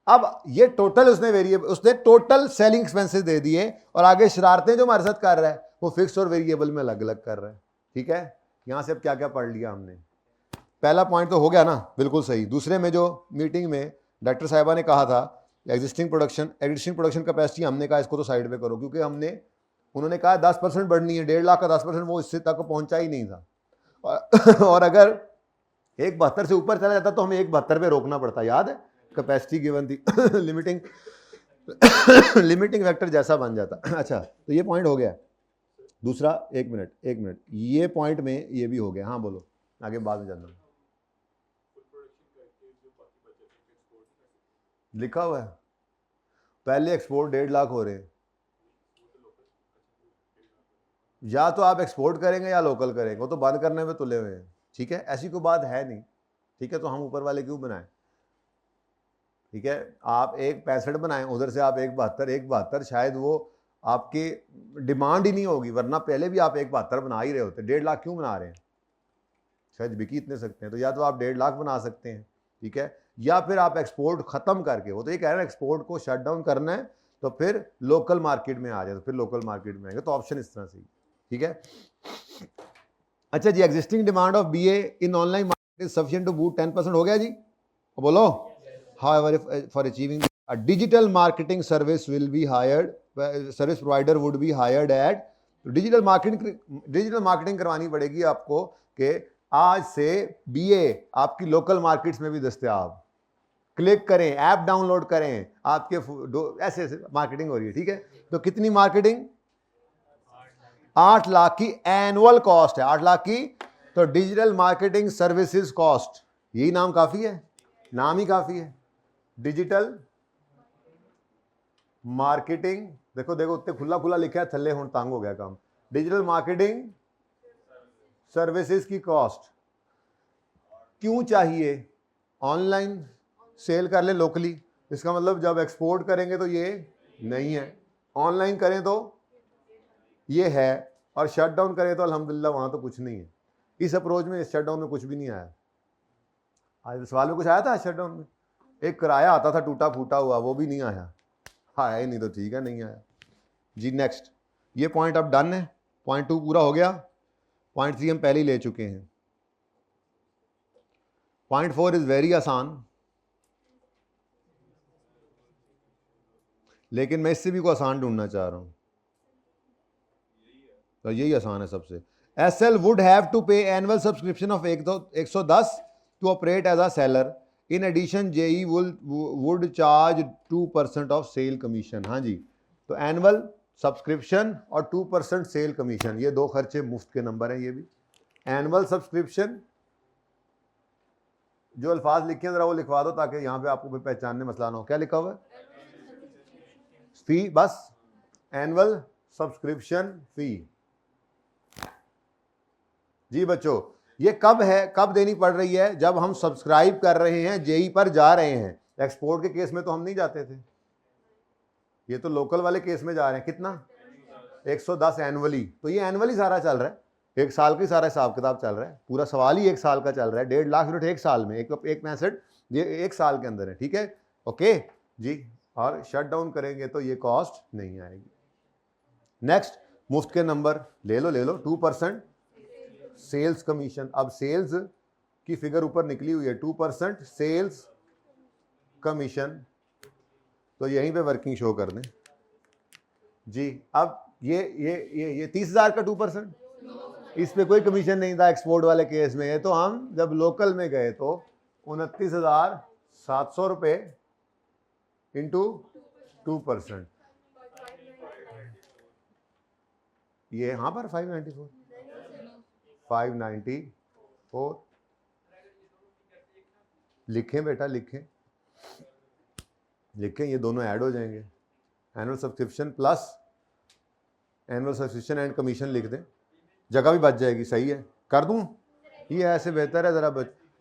अब ये टोटल उसने वेरिएबल, उसने टोटल सेलिंग एक्सपेंसेस दे दिए और आगे शरारतें जो हमारे साथ कर रहा है वो फिक्स और वेरिएबल में अलग अलग कर रहा है। ठीक है, यहां से अब क्या क्या पढ़ लिया हमने? पहला पॉइंट तो हो गया ना, बिल्कुल सही। दूसरे में जो मीटिंग में डॉक्टर साहिबा ने कहा था एग्जिस्टिंग प्रोडक्शन कैपेसिटी, हमने कहा इसको तो साइड पे करो, क्योंकि उन्होंने कहा 10% बढ़नी है, 1.5 लाख का 10%, वो इससे तक पहुंचा ही नहीं था। और अगर 1.72 से ऊपर चला जाता तो हमें 1.72 पे रोकना पड़ता, याद है? कैपेसिटी गिवन थी लिमिटिंग लिमिटिंग फैक्टर जैसा बन जाता। अच्छा, तो ये पॉइंट हो गया। दूसरा, एक मिनट, ये पॉइंट में ये भी हो गया। हाँ बोलो, आगे बाद में जानना। लिखा हुआ है पहले एक्सपोर्ट 1.5 लाख हो रहे हैं, या तो आप एक्सपोर्ट करेंगे या लोकल करेंगे, वो तो बंद करने में तुले हुए हैं। ठीक है, ऐसी कोई बात है नहीं। ठीक है, तो हम ऊपर वाले क्यों बनाएं? ठीक है, आप 1.65 बनाएं, उधर से आप 1.72 शायद वो आपकी डिमांड ही नहीं होगी, वरना पहले भी आप 1.72 बना ही रहे होते। 1.5 लाख क्यों बना रहे हैं? शायद बिकी इतने सकते हैं, तो या तो आप 1.5 लाख बना सकते हैं, ठीक है, या फिर आप एक्सपोर्ट खत्म करके, वो तो ये कह रहे हैं एक्सपोर्ट को शट डाउन करना है तो फिर लोकल मार्केट में आ जाए, तो फिर लोकल मार्केट में आएंगे, तो ऑप्शन इस तरह से। ठीक है, अच्छा जी, existing demand of BA in online market is sufficient to boot 10%, हो गया जी, बोलो। However, for achieving a digital marketing service will be hired, service provider would be hired at, digital marketing करवानी पड़ेगी आपको कि आज से बीए आपकी लोकल मार्केट्स में भी दस्तयाब। क्लिक करें, ऐप डाउनलोड करें, आपके ऐसे ऐसे मार्केटिंग हो रही है। ठीक है, तो कितनी मार्केटिंग? 8 लाख की एनुअल कॉस्ट है, 8 लाख की। तो डिजिटल मार्केटिंग सर्विसेज कॉस्ट, यही नाम काफी है, नाम ही काफी है, डिजिटल मार्केटिंग। देखो देखो उत्ते खुला खुला लिखा है, थल्ले हुण तंग हो गया काम। डिजिटल मार्केटिंग सर्विसेज की कॉस्ट क्यों चाहिए? ऑनलाइन सेल कर ले लोकली, इसका मतलब जब एक्सपोर्ट करेंगे तो ये नहीं है, ऑनलाइन करें तो ये है, और शट डाउन करें तो अल्हम्दुलिल्लाह वहां तो कुछ नहीं है। इस अप्रोच में, इस शट डाउन में कुछ भी नहीं आया। आज सवाल में कुछ आया था शट डाउन में? एक किराया आता था टूटा फूटा हुआ, वो भी नहीं आया। हाँ है नहीं तो ठीक है, नहीं आया जी। नेक्स्ट, ये पॉइंट अब डन है, पॉइंट 2 पूरा हो गया। पॉइंट 3 हम पहले ही ले चुके हैं। पॉइंट 4 इज वेरी आसान, लेकिन मैं इससे भी को आसान ढूंढना चाह रहा हूं, तो यही आसान है सबसे। SL would have to pay annual subscription of 110 to operate as a seller. In addition JE would charge 2% of sale commission. हाँ जी, तो एनुअल सब्सक्रिप्शन और 2% सेल कमीशन, ये दो खर्चे मुफ्त के नंबर हैं। ये भी एनुअल सब्सक्रिप्शन, जो अल्फाज लिखे हैं जरा वो लिखवा दो ताकि यहां पे आपको पहचानने मसला ना हो। क्या लिखा हुआ है? फी, बस एनुअल सब्सक्रिप्शन फी। जी बच्चों, ये कब है, कब देनी पड़ रही है? जब हम सब्सक्राइब कर रहे हैं, जेई पर जा रहे हैं। एक्सपोर्ट के केस में तो हम नहीं जाते थे, ये तो लोकल वाले केस में जा रहे हैं। कितना? 110 एनुअली। तो ये एनुअली सारा चल रहा है, एक साल का सारा हिसाब किताब चल रहा है, पूरा सवाल ही एक साल का चल रहा है। 1.5 लाख यूनिट एक साल में, 1.65 ये एक साल के अंदर है। ठीक है, ओके जी। और शट डाउन करेंगे तो ये कॉस्ट नहीं आएगी। नेक्स्ट, मुफ्त के नंबर ले लो 2% सेल्स कमीशन। अब सेल्स की फिगर ऊपर निकली हुई है, 2% सेल्स कमीशन, तो यहीं पे वर्किंग शो कर दें जी। अब ये 30,000 का 2%, इस पे कोई कमीशन नहीं था एक्सपोर्ट वाले केस में। तो हम जब लोकल में गए तो 29,700 रुपये इंटू 2%, ये यहाँ पर 594 लिखें बेटा, लिखें, ये दोनों ऐड हो जाएंगे। Annual subscription plus annual subscription and commission लिख दें, जगह भी बच जाएगी। सही है, कर दूं? ये ऐसे बेहतर है ज़रा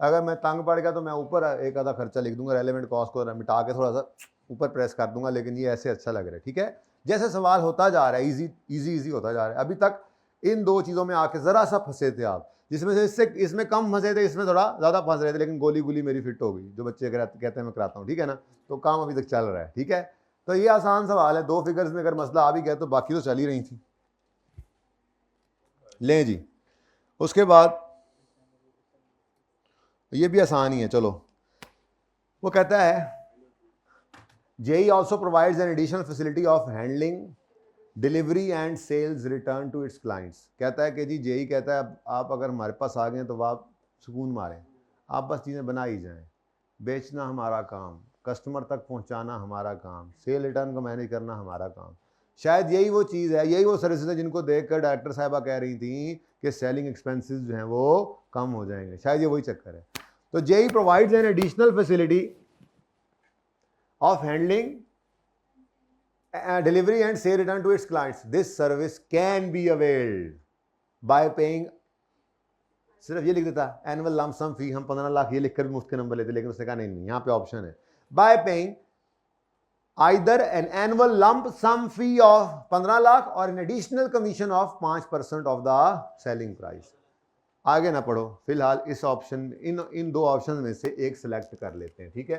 अगर मैं तंग पड़ गया तो मैं ऊपर एक आधा खर्चा लिख दूंगा, रेलेवेंट कॉस्ट को मिटा के थोड़ा सा ऊपर प्रेस कर दूंगा, लेकिन ये ऐसे अच्छा लग रहा है। ठीक है, जैसे सवाल होता जा रहा है इजी होता जा रहा है। अभी तक इन दो चीज़ों में आके ज़रा सा फंसे थे आप, जिसमें से इसमें कम फंसे थे, इसमें थोड़ा ज़्यादा फंस रहे थे, लेकिन गोली मेरी फिट हो गई। जो बच्चे कहते हैं मैं कराता हूँ, ठीक है ना, तो काम अभी तक चल रहा है। ठीक है, तो ये आसान सवाल है, 2 फिगर्स में अगर मसला आ भी गया तो बाकी तो चल ही रही थी। लें जी, उसके बाद ये भी आसान ही है। चलो, वो कहता है JE also provides an additional facility of handling delivery and sales return to its clients. कहता है कि जी जेई कहता है आप अगर हमारे पास आ गए तो आप सुकून मारें, आप बस चीज़ें बना ही जाएं, बेचना हमारा काम, कस्टमर तक पहुंचाना हमारा काम, सेल रिटर्न को मैनेज करना हमारा काम। शायद यही वो चीज़ है, यही वो सर्विसेज है जिनको देखकर डायरेक्टर साहिबा कह रही थी कि सेलिंग एक्सपेंसेस जो हैं वो कम हो जाएंगे। शायद ये वही चक्कर है। तो JE provides an additional facility of handling delivery and sale return to its clients. This service can be availed by paying, सिर्फ ये लिख देता एनुअल लंप सम फी, हम 15 लाख ये लिखकर भी मुफ्त के नंबर लेते, लेकिन उसने कहा नहीं, यहाँ पे ऑप्शन है by paying either an annual lump sum fee of 15 lakh और an additional commission of 5% of the selling price. आगे ना पढ़ो, फिलहाल इस ऑप्शन इन दो ऑप्शन में से एक सिलेक्ट कर लेते हैं। ठीक है,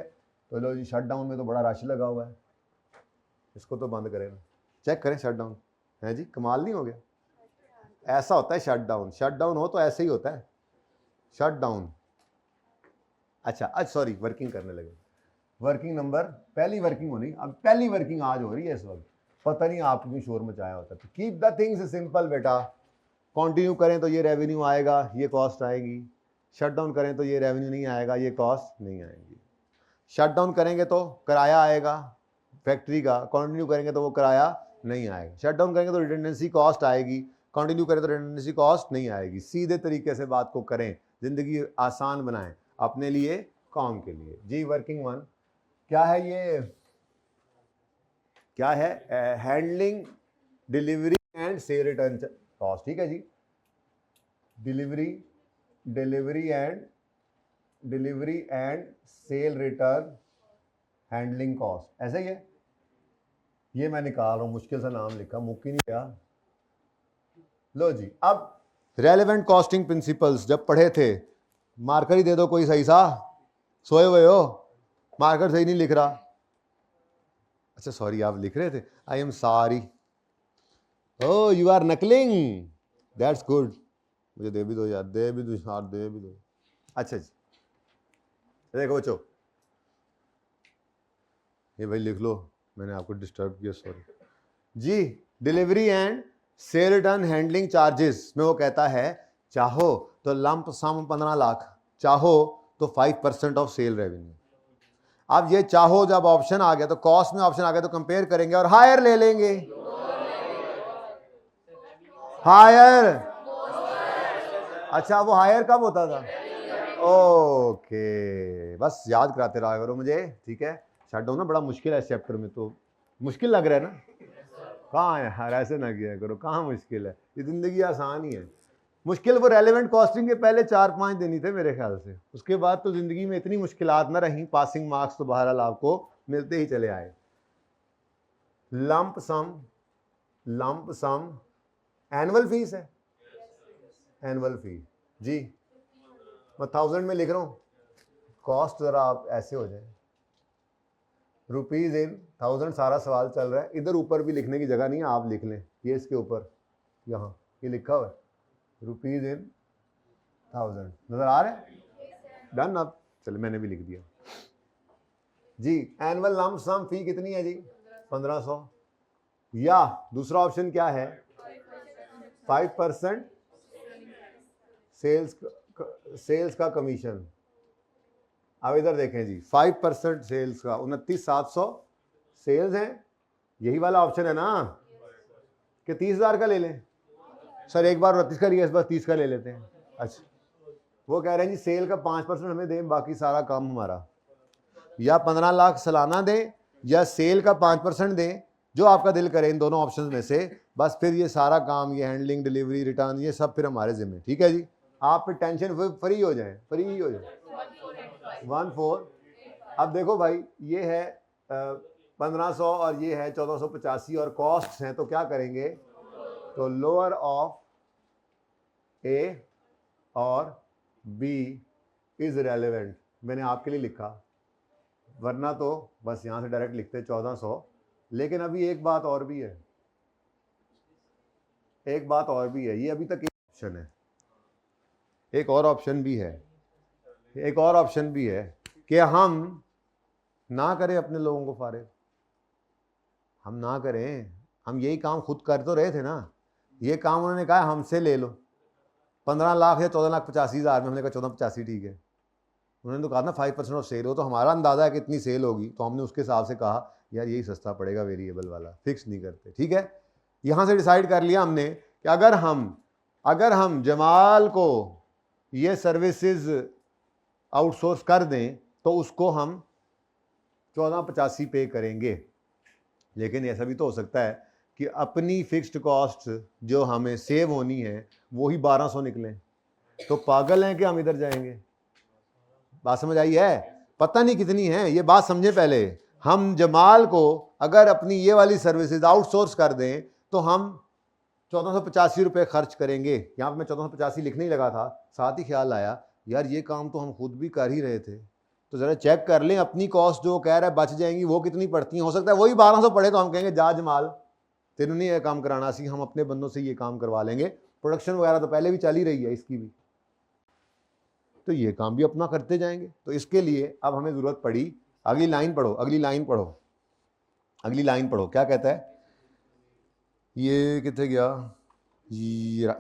तो लो जी, शट डाउन में तो बड़ा रश लगा हुआ है, इसको तो बंद करें, चेक करें शट डाउन है जी। कमाल नहीं हो गया? ऐसा होता है शट डाउन हो तो ऐसे ही होता है शट डाउन। अच्छा आज सॉरी, वर्किंग करने लगे, वर्किंग नंबर पहली वर्किंग होनी, अब पहली वर्किंग आज हो रही है इस वक्त, पता नहीं आपने क्यों शोर मचाया होता है। कीप द थिंग्स सिंपल बेटा, कंटिन्यू करें तो ये रेवेन्यू आएगा, ये कॉस्ट आएगी, शट डाउन करें तो ये रेवेन्यू नहीं आएगा, ये कॉस्ट नहीं आएगी। शट डाउन करेंगे तो किराया आएगा फैक्ट्री का, कंटिन्यू करेंगे तो वो किराया नहीं आएगा। शट डाउन करेंगे तो रिडंडेंसी कॉस्ट आएगी, कंटिन्यू करें तो रिडंडेंसी कॉस्ट नहीं आएगी। सीधे तरीके से बात को करें, जिंदगी आसान बनाएं अपने लिए, कौम के लिए। जी वर्किंग वन क्या है? ये क्या है? Handling delivery and sale return cost. ठीक है जी, delivery and sale return handling cost, ऐसा ही है। ये मैं निकाल रहा हूं, मुश्किल सा नाम लिखा, मुक्की नहीं गया। लो जी, अब रेलेवेंट कॉस्टिंग प्रिंसिपल्स जब पढ़े थे, मार्कर ही दे दो कोई सही सा, सोए हुए हो, मार्कर सही नहीं लिख रहा। अच्छा सॉरी, आप लिख रहे थे, I am sorry. Oh you are knuckling, that's good. मुझे दे भी दो यार, दे भी दो। अच्छा जी, देखो बच्चों, ये भाई लिख लो, मैंने आपको डिस्टर्ब किया, सॉरी जी। Delivery and sale return handling charges में वो कहता है चाहो तो लंप सम 15 लाख, चाहो तो 5% ऑफ सेल रेवेन्यू। अब ये चाहो जब ऑप्शन आ गया तो कॉस्ट में ऑप्शन आ गया तो कंपेयर करेंगे और हायर ले लेंगे, हायर। अच्छा वो हायर कब होता था? ओके, बस याद कराते रहा करो मुझे, ठीक है। शट डाउन ना बड़ा मुश्किल है इस चैप्टर में, तो मुश्किल लग रहा है ना? कहाँ है यार, ऐसे ना किया करो, कहाँ मुश्किल है, ये जिंदगी आसान ही है। मुश्किल वो रेलेवेंट कॉस्टिंग के पहले 4-5 दिन ही थे मेरे ख्याल से, उसके बाद तो जिंदगी में इतनी मुश्किलात ना रही, पासिंग मार्क्स तो बहरहाल आपको मिलते ही चले आए। लंप सम एनुअल फीस है, एनुअल फी जी, मैं 1000 में लिख रहा हूँ, कॉस्ट जरा आप ऐसे हो जाए, रुपीज इन 1000 सारा सवाल चल रहा है। इधर ऊपर भी लिखने की जगह नहीं है, आप लिख लें, ये इसके ऊपर यहाँ ये लिखा हुआ है, रुपीज इन 1000, नजर आ रहा है? डन। अब चलो मैंने भी लिख दिया जी। एनुअल लंप सम फी कितनी है जी? 1500। या दूसरा ऑप्शन क्या है? 5% सेल्स का कमीशन, अब इधर देखें जी 5% सेल्स का 29,700 सेल्स हैं, यही वाला ऑप्शन है ना कि 30,000 का ले लें। सर एक बार 29 का लिया, इस बार 30 का ले लेते हैं। अच्छा, वो कह रहे हैं जी सेल का 5% हमें दें, बाकी सारा काम हमारा, या 15 लाख सालाना दें या सेल का 5% दें, जो आपका दिल करे इन दोनों ऑप्शन में से। बस फिर ये सारा काम, ये हैंडलिंग, डिलीवरी, रिटर्न, ये सब फिर हमारे जिम्मे। ठीक है जी, आप फिर टेंशन फ्री हो जाए, फ्री हो जाए। 14। अब देखो भाई, ये है 1500 और ये है 1485 और कॉस्ट हैं, तो क्या करेंगे, तो लोअर ऑफ ए और बी इज रेलेवेंट, मैंने आपके लिए लिखा, वरना तो बस यहां से डायरेक्ट लिखते 1400। लेकिन अभी एक बात और भी है, एक बात और भी है, ये अभी तक एक ऑप्शन है, एक और ऑप्शन भी है, एक और ऑप्शन भी है कि हम ना करें अपने लोगों को फारिग, हम ना करें, हम यही काम खुद कर तो रहे थे ना, ये काम उन्होंने कहा हमसे ले लो 15 लाख या 14,85,000 में, हमने कहा 14,85 ठीक है। उन्होंने तो कहा ना 5% ऑफ सेल हो, तो हमारा अंदाजा है कितनी सेल होगी, तो हमने उसके हिसाब से कहा यार यही सस्ता पड़ेगा, वेरिएबल वाला, फिक्स नहीं करते। ठीक है, यहां से डिसाइड कर लिया हमने कि अगर हम जमाल को ये सर्विसेज आउटसोर्स कर दें तो उसको हम 1485 पे करेंगे। लेकिन ऐसा भी तो हो सकता है कि अपनी फिक्स्ड कॉस्ट जो हमें सेव होनी है वो ही 1200 निकले, तो पागल हैं कि हम इधर जाएंगे। बात समझ आई है? पता नहीं कितनी है, ये बात समझे पहले। हम जमाल को अगर अपनी ये वाली सर्विसेज आउटसोर्स कर दें तो हम 1485 रुपये खर्च करेंगे। यहाँ पर मैं 1485 लिखने ही लगा था, साथ ही ख्याल आया यार ये काम तो हम खुद भी कर ही रहे थे, तो ज़रा चेक कर लें अपनी कॉस्ट जो कह रहा है बच जाएंगी वो कितनी पड़ती हैं। हो सकता है वही 1200 पड़े तो हम कहेंगे जा जमाल तेनू नहीं ये काम कराना सी, हम अपने बंदों से ये काम करवा लेंगे, प्रोडक्शन वगैरह तो पहले भी चल ही रही है इसकी भी, तो ये काम भी अपना करते जाएंगे। तो इसके लिए अब हमें ज़रूरत पड़ी, अगली लाइन पढ़ो, अगली लाइन पढ़ो, अगली लाइन पढ़ो, क्या कहता है, ये कितने गया,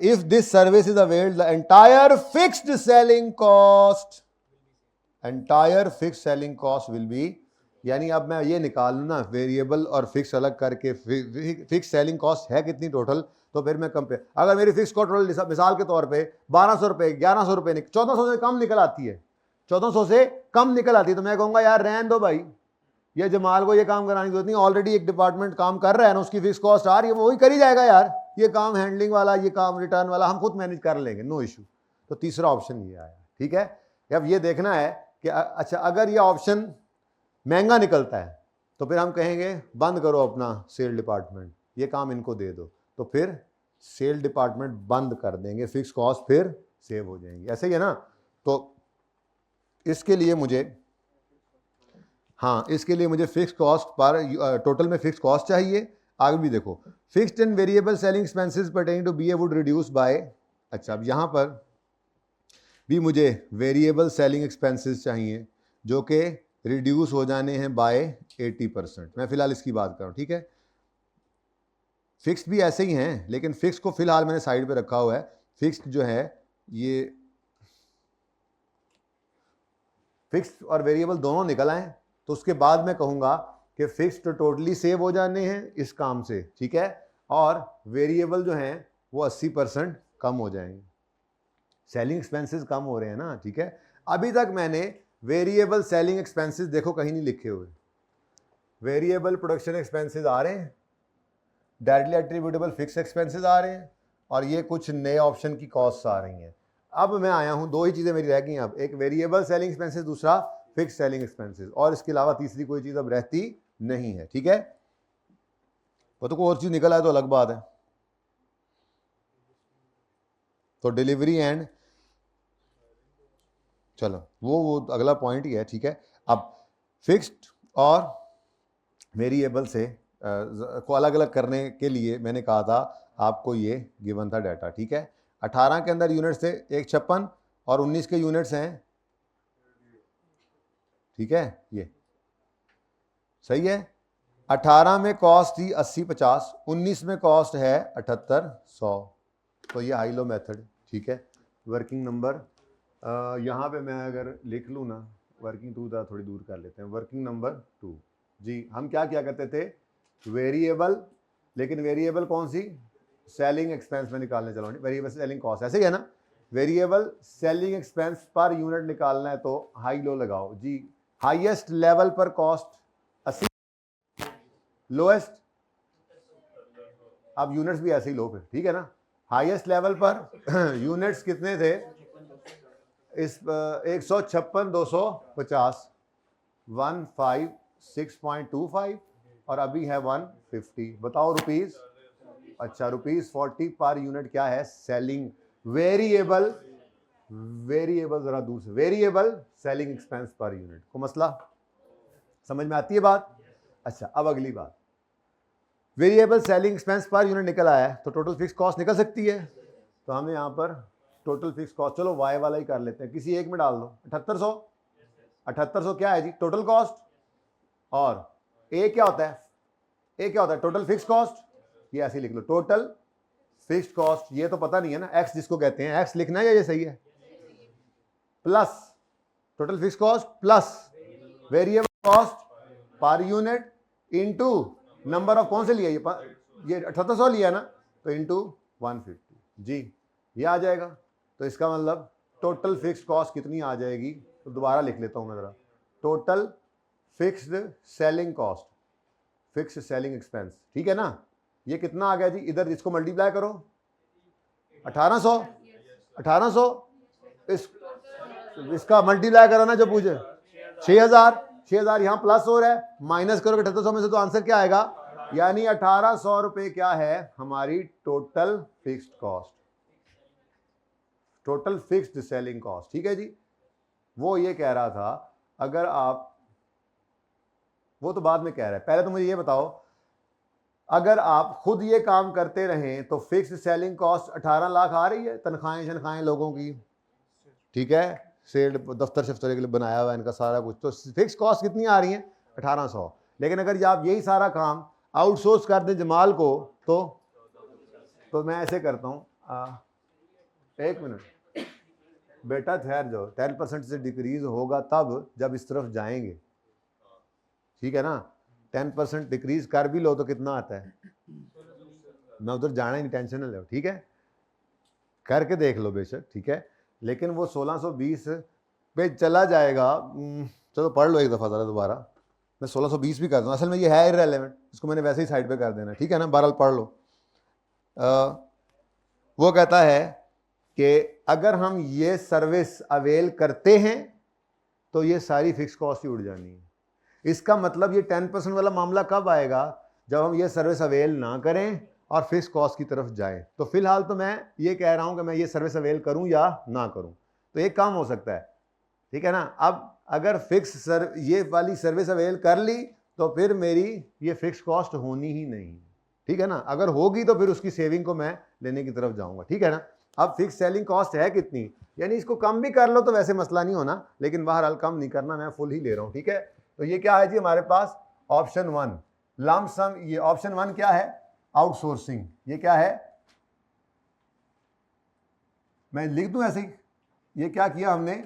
if this service is availed the entire fixed selling cost, entire fix selling cost will be, यानी अब मैं ये निकाल लूँ ना वेरिएबल और फिक्स अलग करके, फिक्स सेलिंग कॉस्ट है कितनी टोटल, तो फिर मैं कंपेयर, अगर मेरी फिक्स कॉस्ट टोटल मिसाल के तौर पे 1200 रुपये, 1100 रुपये, 1400 से कम निकल आती है, 1400 से कम निकल आती है, तो मैं कहूँगा यार रहने दो भाई, ये जमाल को ये काम कराने की जरूरत नहीं, ऑलरेडी एक डिपार्टमेंट काम कर रहा है ना, उसकी फिक्स कॉस्ट आ रही है, वो वही कर ही जाएगा यार, ये काम हैंडलिंग वाला, ये काम रिटर्न वाला हम खुद मैनेज कर लेंगे, नो इशू। तो तीसरा ऑप्शन ये आया। ठीक है, अब ये देखना है कि अच्छा अगर ये ऑप्शन महंगा निकलता है तो फिर हम कहेंगे बंद करो अपना सेल डिपार्टमेंट, ये काम इनको दे दो, तो फिर सेल डिपार्टमेंट बंद कर देंगे, फिक्स कॉस्ट फिर सेव हो जाएंगी। ऐसे ही है ना? तो इसके लिए मुझे, हाँ इसके लिए मुझे फिक्स कॉस्ट पर टोटल में फिक्स कॉस्ट चाहिए। आगे भी देखो, fixed and variable selling expenses pertaining to BA would reduce by, अच्छा अब यहाँ पर भी मुझे वेरिएबल सेलिंग एक्सपेंसेस चाहिए जो कि रिड्यूस हो जाने हैं बाय 80%। मैं फिलहाल इसकी बात कर रहा हूँ। ठीक है, फिक्स्ड भी ऐसे ही हैं, लेकिन फिक्स को फिलहाल मैंने साइड पे रखा हुआ है। फिक्स्ड जो है ये फिक्स्ड और वेरिएबल दोनों निकल आए, तो उसके बाद मैं कहूँगा कि फिक्स्ड तो टोटली सेव हो जाने हैं इस काम से, ठीक है, और वेरिएबल जो हैं वो 80% कम हो जाएंगे, सेलिंग एक्सपेंसेस कम हो रहे हैं ना। ठीक है, अभी तक मैंने वेरिएबल सेलिंग एक्सपेंसेस देखो कहीं नहीं लिखे हुए, वेरिएबल प्रोडक्शन एक्सपेंसेस आ रहे हैं, डायरेक्टली एट्रीब्यूटेबल फिक्स एक्सपेंसेस आ रहे हैं, और ये कुछ नए ऑप्शन की कॉस्ट आ रही हैं। अब मैं आया हूं, दो ही चीज़ें मेरी रह गई अब, एक वेरिएबल सेलिंग एक्सपेंसेस, दूसरा फिक्स सेलिंग एक्सपेंसेस, और इसके अलावा तीसरी कोई चीज़ अब रहती नहीं है। ठीक है, तो कोई और चीज़ निकल आए तो अलग बात है। तो डिलीवरी एंड, चलो वो अगला पॉइंट ही है। ठीक है, अब फिक्स्ड और वेरिएबल से को अलग अलग करने के लिए मैंने कहा था आपको ये गिवन था डाटा। ठीक है, 18 के अंदर यूनिट्स थे 156 और 19 के यूनिट्स हैं, ठीक है, ये सही है। 18 में कॉस्ट थी 80-50, 19 में कॉस्ट है 78-100, तो ये हाई लो मेथड। ठीक है, वर्किंग नंबर, यहाँ पे मैं अगर लिख लूँ ना, वर्किंग टू थोड़ी दूर कर लेते हैं, वर्किंग नंबर 2 जी। हम क्या किया करते थे, वेरिएबल, लेकिन वेरिएबल कौन सी, सेलिंग एक्सपेंस में निकालने चलो, वेरिएबल सेलिंग कॉस्ट, ऐसे ही है ना, variable selling expense per unit निकालना है तो हाई लो लगाओ जी। हाईएस्ट लेवल पर कॉस्ट 80, लोएस्ट, अब यूनिट्स भी ऐसे ही लो फिर, ठीक है ना। हाईएस्ट लेवल पर यूनिट्स कितने थे, इस 156,250, 156.25 और अभी है 150, बताओ रुपीज, अच्छा रुपीज 40 पर यूनिट क्या है, सेलिंग वेरिएबल, वेरिएबल जरा दूर से, variable selling expense per unit को मसला समझ में आती है बात। अच्छा अब अगली बात, variable selling expense per unit निकल आया है तो टोटल फिक्स कॉस्ट निकल सकती है, तो हमने यहाँ पर टोटल फिक्स कॉस्ट, चलो वाई वाला ही कर लेते हैं, किसी एक में डाल दो, 7800, 7800 क्या है जी टोटल कॉस्ट, और ए क्या होता है, ए क्या होता है टोटल फिक्स कॉस्ट, ये ऐसे ही लिख लो टोटल फिक्स्ड कॉस्ट, ये तो पता नहीं है ना एक्स जिसको कहते हैं, एक्स लिखना है या ये सही है, plus total fix cost plus variable cost per unit into number of, कौन से लिया ये 7800 लिया ना, तो इनटू 150 जी, ये आ जाएगा। तो इसका मतलब टोटल फिक्स्ड कॉस्ट कितनी आ जाएगी, तो दोबारा लिख लेता हूं मैं जरा, total fixed selling cost, fixed selling expense, ठीक है ना, ये कितना आ गया जी, इधर इसको मल्टीप्लाई करो 1800, 1800 इसका मल्टीप्लाई करो ना जो पूछे, 6000, 6000 यहाँ प्लस हो रहा है, माइनस करोगे 7800 में से तो आंसर क्या आएगा, यानी 1800 रुपए क्या है हमारी total fixed cost, total fixed selling cost, ठीक है जी। वो ये कह रहा था अगर आप, वो तो बाद में कह रहा है, पहले तो मुझे ये बताओ, अगर आप खुद ये काम करते रहें तो फिक्स्ड सेलिंग कॉस्ट 18 लाख आ रही है, तनख्वाहें शनख्वाहें लोगों की, ठीक है, सेड दफ्तर शफ्तर के लिए बनाया हुआ है इनका सारा कुछ, तो फिक्स कॉस्ट कितनी आ रही है 1800, लेकिन अगर आप यही सारा काम आउटसोर्स कर दें जमाल को तो मैं ऐसे करता हूँ, एक मिनट बेटा ठहर जाओ, 10% से डिक्रीज होगा तब जब इस तरफ जाएंगे, ठीक है ना, 10% डिक्रीज कर भी लो तो कितना आता है, मैं उधर जाना ही नहीं, टेंशन न लो, ठीक है, करके देख लो बेशक, ठीक है, लेकिन वो 1620 पे चला जाएगा, चलो पढ़ लो एक दफ़ा ज़रा दोबारा, मैं 1620 भी कर दूँ, असल में ये है इररेलेवेंट, इसको मैंने वैसे ही साइड पे कर देना, ठीक है ना, बहरहाल पढ़ लो। वो कहता है कि अगर हम ये सर्विस अवेल करते हैं तो ये सारी फिक्स कॉस्ट ही उड़ जानी है, इसका मतलब ये 10% वाला मामला कब आएगा, जब हम ये सर्विस अवेल ना करें और फिक्स कॉस्ट की तरफ जाएं। तो फिलहाल तो मैं ये कह रहा हूं कि मैं ये सर्विस अवेल करूं या ना करूं, तो एक काम हो सकता है, ठीक है ना। अब अगर ये वाली सर्विस अवेल कर ली तो फिर मेरी ये फिक्स कॉस्ट होनी ही नहीं, ठीक है ना, अगर होगी तो फिर उसकी सेविंग को मैं लेने की तरफ जाऊंगा, ठीक है ना। अब फिक्स सेलिंग कॉस्ट है कितनी, यानी इसको कम भी कर लो तो वैसे मसला नहीं होना, लेकिन बहरहाल कम नहीं करना, मैं फुल ही ले रहा हूं, ठीक है। तो ये क्या है जी हमारे पास, ऑप्शन 1 लम सम, ये ऑप्शन 1 क्या है, आउटसोर्सिंग, ये क्या है, मैं लिख दूं ऐसे ही, ये क्या किया हमने,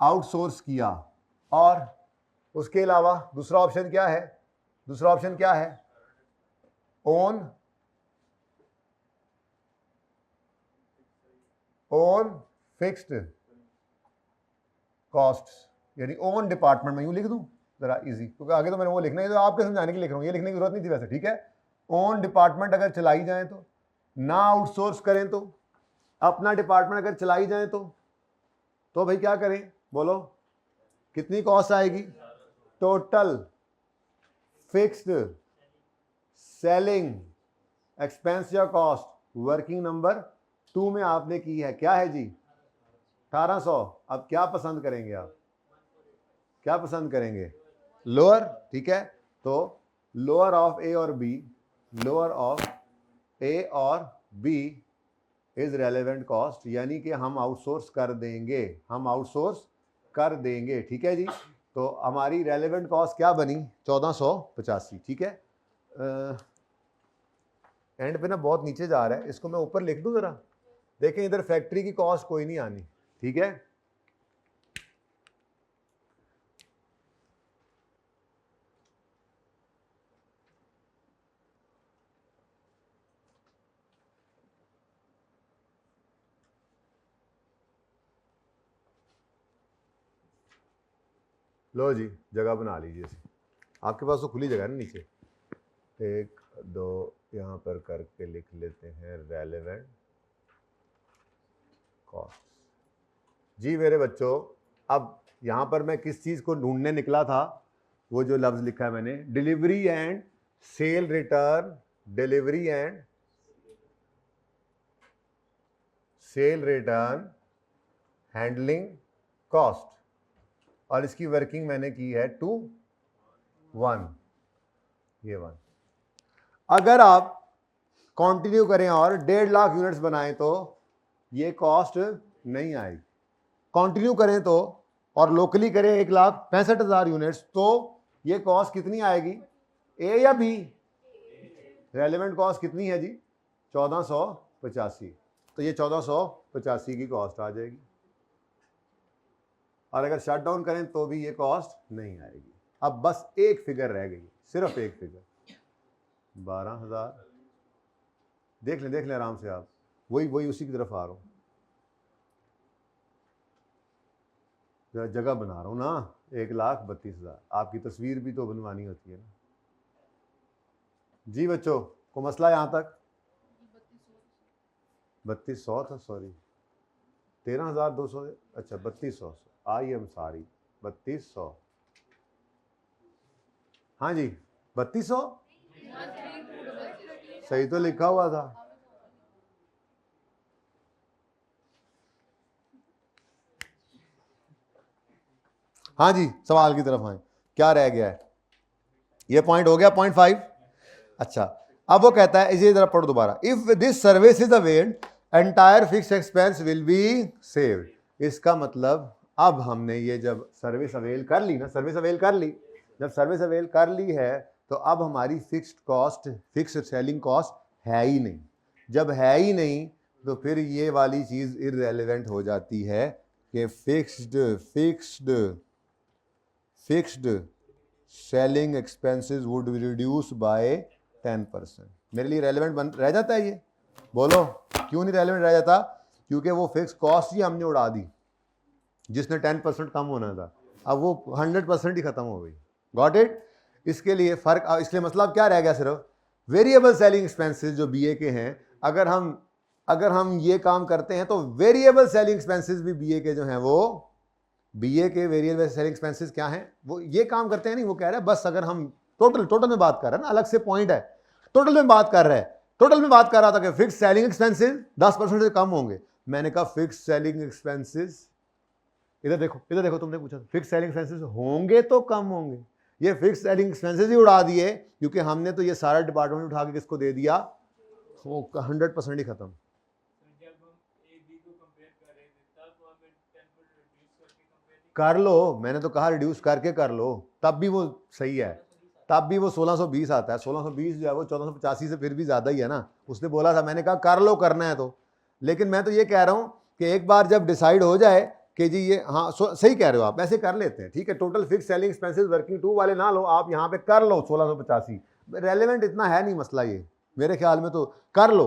आउटसोर्स किया, और उसके अलावा दूसरा ऑप्शन क्या है, दूसरा ऑप्शन क्या है, ओन फिक्स्ड कॉस्ट, यानी ओन डिपार्टमेंट, में यूं लिख दूं जरा इजी, क्योंकि आगे तो मैंने वो लिखना है, तो आपके समझाने के लिए लिख रहा हूं, ये लिखने की जरूरत नहीं थी वैसे, ठीक है। ओन डिपार्टमेंट अगर चलाई जाए तो, ना आउटसोर्स करें तो, अपना डिपार्टमेंट अगर चलाई जाए तो भाई क्या करें, बोलो कितनी कॉस्ट आएगी, टोटल फिक्स्ड सेलिंग एक्सपेंस या कॉस्ट, वर्किंग नंबर 2 में आपने की है, क्या है जी 1800। अब क्या पसंद करेंगे आप, क्या पसंद करेंगे, लोअर, ठीक है, तो लोअर ऑफ ए और बी, लोअर ऑफ ए और बी इज रेलेवेंट कॉस्ट, यानी कि हम आउटसोर्स कर देंगे, हम आउटसोर्स कर देंगे, ठीक है जी। तो हमारी रेलेवेंट कॉस्ट क्या बनी 1485, ठीक है। एंड पे ना बहुत नीचे जा रहा है, इसको मैं ऊपर लिख दूं जरा, देखें इधर फैक्ट्री की कॉस्ट कोई नहीं आनी, ठीक है। लो जी, जगह बना लीजिए, आपके पास तो खुली जगह है ना नीचे। 1 2 यहाँ पर करके लिख लेते हैं रेलेवेंट कॉस्ट। जी मेरे बच्चों, अब यहाँ पर मैं किस चीज़ को ढूंढने निकला था, वो जो लफ्ज़ लिखा है मैंने, delivery and sale return, delivery and sale return handling cost, और इसकी वर्किंग मैंने की है 2 1, ये 1। अगर आप कंटिन्यू करें और 1.5 लाख यूनिट्स बनाएं तो ये कॉस्ट नहीं आएगी। कंटिन्यू करें तो और लोकली करें 1,65,000 यूनिट्स तो ये कॉस्ट कितनी आएगी, ए या बी? रेलेवेंट कॉस्ट कितनी है जी? 1485। तो ये 1485 की कॉस्ट आ जाएगी। और अगर शट डाउन करें तो भी ये कॉस्ट नहीं आएगी। अब बस एक फिगर रह गई, सिर्फ एक फिगर, 12,000। देख लें आराम से आप, वही उसी की तरफ आ रहा हूँ, जगह बना रहा हूँ ना। 1,32,000, आपकी तस्वीर भी तो बनवानी होती है ना जी बच्चों। को मसला यहाँ तक? 3200 था, सॉरी 13,200, अच्छा 3200, आई एम सॉरी, 3200। हाँ जी 3200 सही तो लिखा हुआ था। हाँ जी, सवाल की तरफ आए, क्या रह गया है? ये पॉइंट हो गया 0.5। अच्छा, अब वो कहता है, इसे जरा पढ़ो दोबारा, if this service is availed entire fixed expense will be saved. इसका मतलब अब हमने ये जब सर्विस अवेल कर ली ना, सर्विस अवेल कर ली, जब सर्विस अवेल कर ली है तो अब हमारी fixed cost, fixed selling cost है ही नहीं। जब है ही नहीं तो फिर ये वाली चीज़ इररेलेवेंट हो जाती है कि fixed selling expenses would be reduce by 10%। मेरे लिए रेलेवेंट रह जाता है ये? बोलो क्यों नहीं रेलेवेंट रह जाता? क्योंकि वो फिक्स कॉस्ट ही हमने उड़ा दी, जिसने 10% कम होना था, अब वो 100% ही खत्म हो गई। Got it? इसके लिए फर्क, इसलिए मतलब क्या रह गया, सिर्फ वेरिएबल सेलिंग एक्सपेंसेस जो बीए के हैं, अगर हम ये काम करते हैं तो वेरिएबल सेलिंग एक्सपेंसेस भी बीए के जो हैं, वो बीए के वेरिएबल सेलिंग एक्सपेंसेस क्या हैं, वो ये काम करते हैं। नहीं, वो कह रहा है बस अगर हम टोटल में बात कर रहे हैं ना, अलग से पॉइंट है, टोटल में बात कर रहा है, टोटल में बात कर रहा था कि फिक्स सेलिंग एक्सपेंसेस 10% से कम होंगे। मैंने कहा फिक्स सेलिंग एक्सपेंसेस, इधर देखो तुमने पूछा फिक्स सेलिंग एक्सपेंसेस होंगे तो कम होंगे, ये फिक्स सेलिंग एक्सपेंसेस ही उड़ा दिए, क्योंकि हमने तो ये सारा डिपार्टमेंट उठा के किसको दे दिया, वो 100% ही खत्म। कर लो, मैंने तो कहा रिड्यूस करके कर लो, तब भी वो सही है, तब भी वो 1620 आता है। 1620 जो है वो 1485 से फिर भी ज़्यादा ही है ना। उसने बोला था, मैंने कहा कर लो, करना है तो। लेकिन मैं तो ये कह रहा हूँ कि एक बार जब डिसाइड हो जाए कि जी ये, हाँ सही कह रहे हो आप, ऐसे कर लेते हैं, ठीक है। Total fix selling expenses working 2 वाले ना लो, आप यहाँ पे कर लो 1685। रेलेवेंट इतना है नहीं मसला, ये मेरे ख्याल में तो कर लो।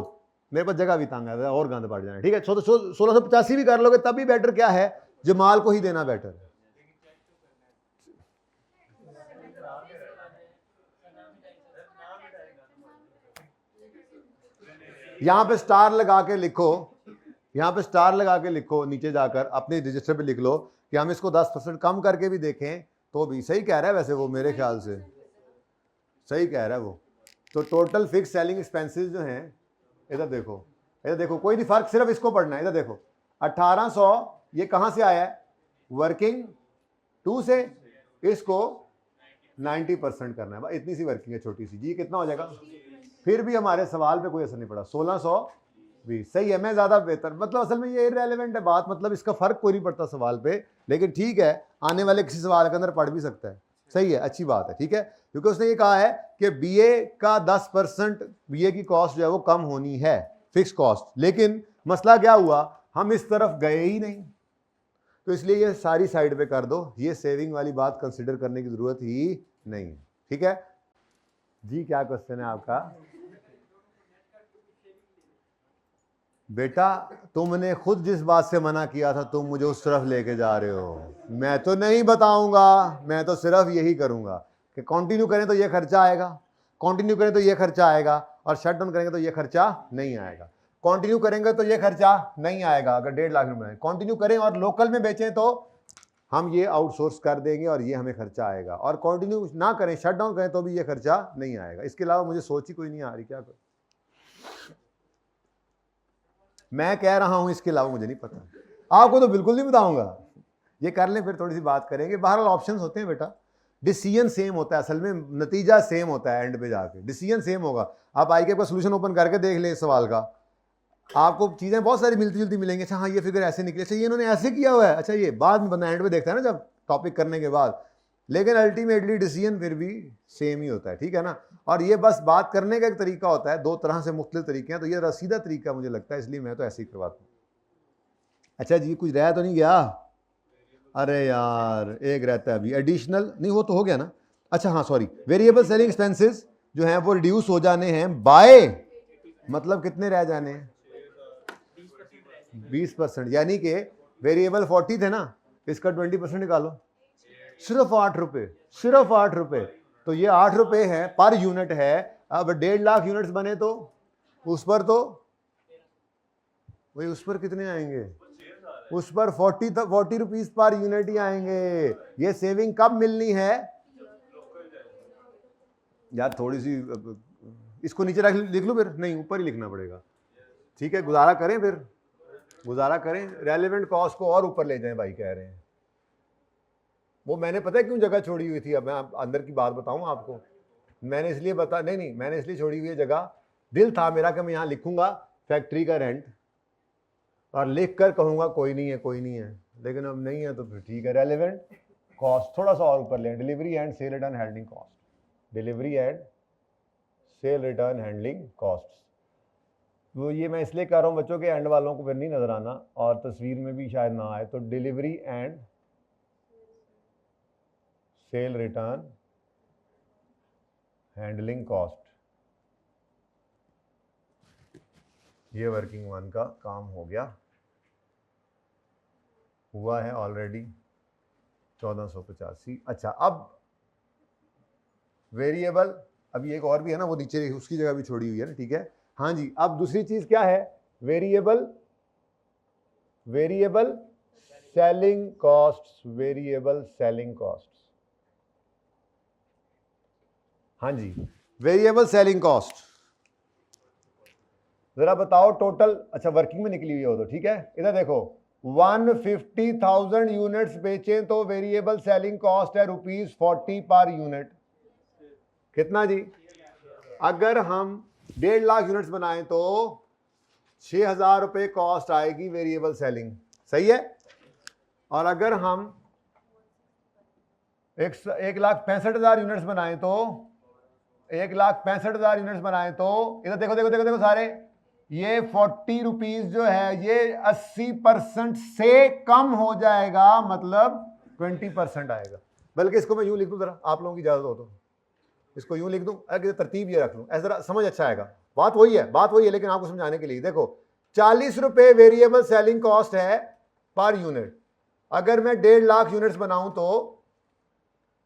मेरे पास जगह भी तंग है और गंद पड़ जाए, ठीक है। 1685 भी कर लोगे तब भी बेटर क्या है, जमाल को ही देना बेटर है। यहां पे स्टार लगा के लिखो, यहां पे स्टार लगा के लिखो, नीचे जाकर अपने रजिस्टर पे लिख लो कि हम इसको 10% कम करके भी देखें तो भी सही कह रहा है। वैसे वो मेरे ख्याल से सही कह रहा है वो। तो टोटल फिक्स सेलिंग एक्सपेंसेस जो हैं, इधर देखो, कोई नहीं फर्क, सिर्फ इसको पढ़ना है। इधर देखो 1800 ये कहां से आया है, वर्किंग 2 से, इसको 90% करना है भाई, इतनी सी वर्किंग है छोटी सी जी, कितना हो जाएगा? फिर भी हमारे सवाल पे कोई असर नहीं पड़ा, 1620 सही है। मैं ज्यादा बेहतर, मतलब असल में ये इररेलेवेंट है बात, मतलब इसका फर्क कोई नहीं पड़ता सवाल पे, लेकिन ठीक है आने वाले किसी सवाल के अंदर पढ़ भी सकता है। सही है, अच्छी बात है, ठीक है। क्योंकि उसने ये कहा है कि बीए का 10% बीए की कॉस्ट जो है वो कम होनी है, फिक्स कॉस्ट, लेकिन मसला क्या हुआ, हम इस तरफ गए ही नहीं, तो इसलिए ये सारी साइड पे कर दो, ये सेविंग वाली बात कंसिडर करने की जरूरत ही नहीं। ठीक है जी, क्या क्वेश्चन है आपका? बेटा तुमने खुद जिस बात से मना किया था तुम मुझे उस तरफ लेके जा रहे हो, मैं तो नहीं बताऊंगा, मैं तो सिर्फ यही करूंगा कि कंटिन्यू करें तो ये खर्चा आएगा, कंटिन्यू करें तो ये खर्चा आएगा, और शट डाउन करेंगे तो ये खर्चा नहीं आएगा। कंटिन्यू करेंगे तो ये खर्चा नहीं आएगा अगर 1.5 लाख रुपए कंटिन्यू करें, और लोकल में बेचें तो हम ये आउटसोर्स कर देंगे और ये हमें खर्चा आएगा, और कंटिन्यू ना करें, शट डाउन करें तो भी ये खर्चा नहीं आएगा। इसके अलावा मुझे सोच ही कोई नहीं आ रही, क्या करूं? मैं कह रहा हूं, इसके अलावा मुझे नहीं पता, आपको तो बिल्कुल नहीं बताऊंगा। ये कर लें फिर थोड़ी सी बात करेंगे। बहरहाल ऑप्शंस होते हैं बेटा, डिसीजन सेम होता है, असल में नतीजा सेम होता है, एंड पे जाके डिसीजन सेम होगा। आप आई का सोल्यूशन ओपन करके देख लें इस सवाल का, आपको चीजें बहुत सारी मिलती जुलती मिलेंगी। अच्छा हाँ, ये फिगर ऐसे निकले, अच्छा ये इन्होंने ऐसे किया हुआ है, अच्छा ये बाद में बंदा एंड पे देखता है ना जब टॉपिक करने के बाद, लेकिन अल्टीमेटली डिसीजन फिर भी सेम ही होता है। ठीक है ना? और ये बस बात करने का एक तरीका होता है, दो तरह से मुख्तलिफ तरीके हैं, तो ये सीधा तरीका मुझे लगता है, इसलिए मैं तो ऐसे ही करवाता हूँ। अच्छा जी, कुछ रह तो नहीं गया? अरे यार एक रहता है अभी एडिशनल, नहीं वो तो हो गया ना। अच्छा हाँ सॉरी, वेरिएबल सेलिंग एक्सपेंसेस जो हैं वो रिड्यूस हो जाने हैं बाय, मतलब कितने रह जाने हैं? 20%, यानी कि वेरिएबल 40 थे ना, इसका 20% निकालो, सिर्फ 8 रुपए, सिर्फ 8 रुपए, तो ये 8 रुपए है पर यूनिट है। अब 1.5 लाख यूनिट्स बने तो उस पर तो वही, उस पर कितने आएंगे? उस पर 40 रुपीज पर यूनिट ही आएंगे। ये सेविंग कब मिलनी है यार? थोड़ी सी इसको नीचे रख लिख लो, फिर नहीं ऊपर ही लिखना पड़ेगा। ठीक है, गुजारा करें, फिर गुजारा करें, रेलेवेंट कॉस्ट को और ऊपर ले जाएं भाई कह रहे हैं। वो मैंने पता है क्यों जगह छोड़ी हुई थी, अब मैं अंदर की बात बताऊं आपको, मैंने इसलिए नहीं मैंने इसलिए छोड़ी हुई है जगह, दिल था मेरा कि मैं यहाँ लिखूंगा फैक्ट्री का रेंट और लिख कर कहूंगा कोई नहीं है, कोई नहीं है, लेकिन अब नहीं है तो फिर ठीक है। रेलेवेंट कॉस्ट थोड़ा सा और ऊपर लें, delivery and sale return handling cost, delivery and sale return handling cost. तो ये मैं इसलिए कह रहा हूँ बच्चों के एंड वालों को फिर नहीं नजर आना और तस्वीर में भी शायद ना आए, तो delivery and sale return handling cost, ये वर्किंग वन का काम हो गया, हुआ है ऑलरेडी 1485। अच्छा अब वेरिएबल, अभी एक और भी है ना, वो नीचे उसकी जगह भी छोड़ी हुई है ना, ठीक है। हाँ जी, अब दूसरी चीज क्या है? Variable selling cost, variable selling cost. हाँ जी, वेरिएबल सेलिंग कॉस्ट जरा बताओ टोटल। अच्छा वर्किंग में निकली हुई हो तो ठीक है, इधर देखो 150,000 यूनिट्स बेचें तो वेरिएबल सेलिंग कॉस्ट है ₹40 पर यूनिट। कितना जी? अगर हम 1.5 लाख यूनिट्स बनाएं तो 6,000 रुपए कॉस्ट आएगी वेरिएबल सेलिंग, सही है। और अगर हम 1,65,000 यूनिट्स बनाएं तो 1,65,000 यूनिट्स बनाएं तो इधर देखो देखो देखो देखो सारे, ये 40 रुपीज जो है ये 80% से कम हो जाएगा, मतलब 20% आएगा। बल्कि इसको मैं यूं लिख दूं, जरा आप लोगों की इजाजत हो तो इसको यूं लिख दूं, अगर तरतीब ये रख लूं, ऐसा जरा समझ अच्छा आएगा। बात वही है, लेकिन आपको समझाने के लिए देखो 40 रुपए वेरिएबल सेलिंग कॉस्ट है पर यूनिट। अगर मैं 1.5 लाख यूनिट्स बनाऊं तो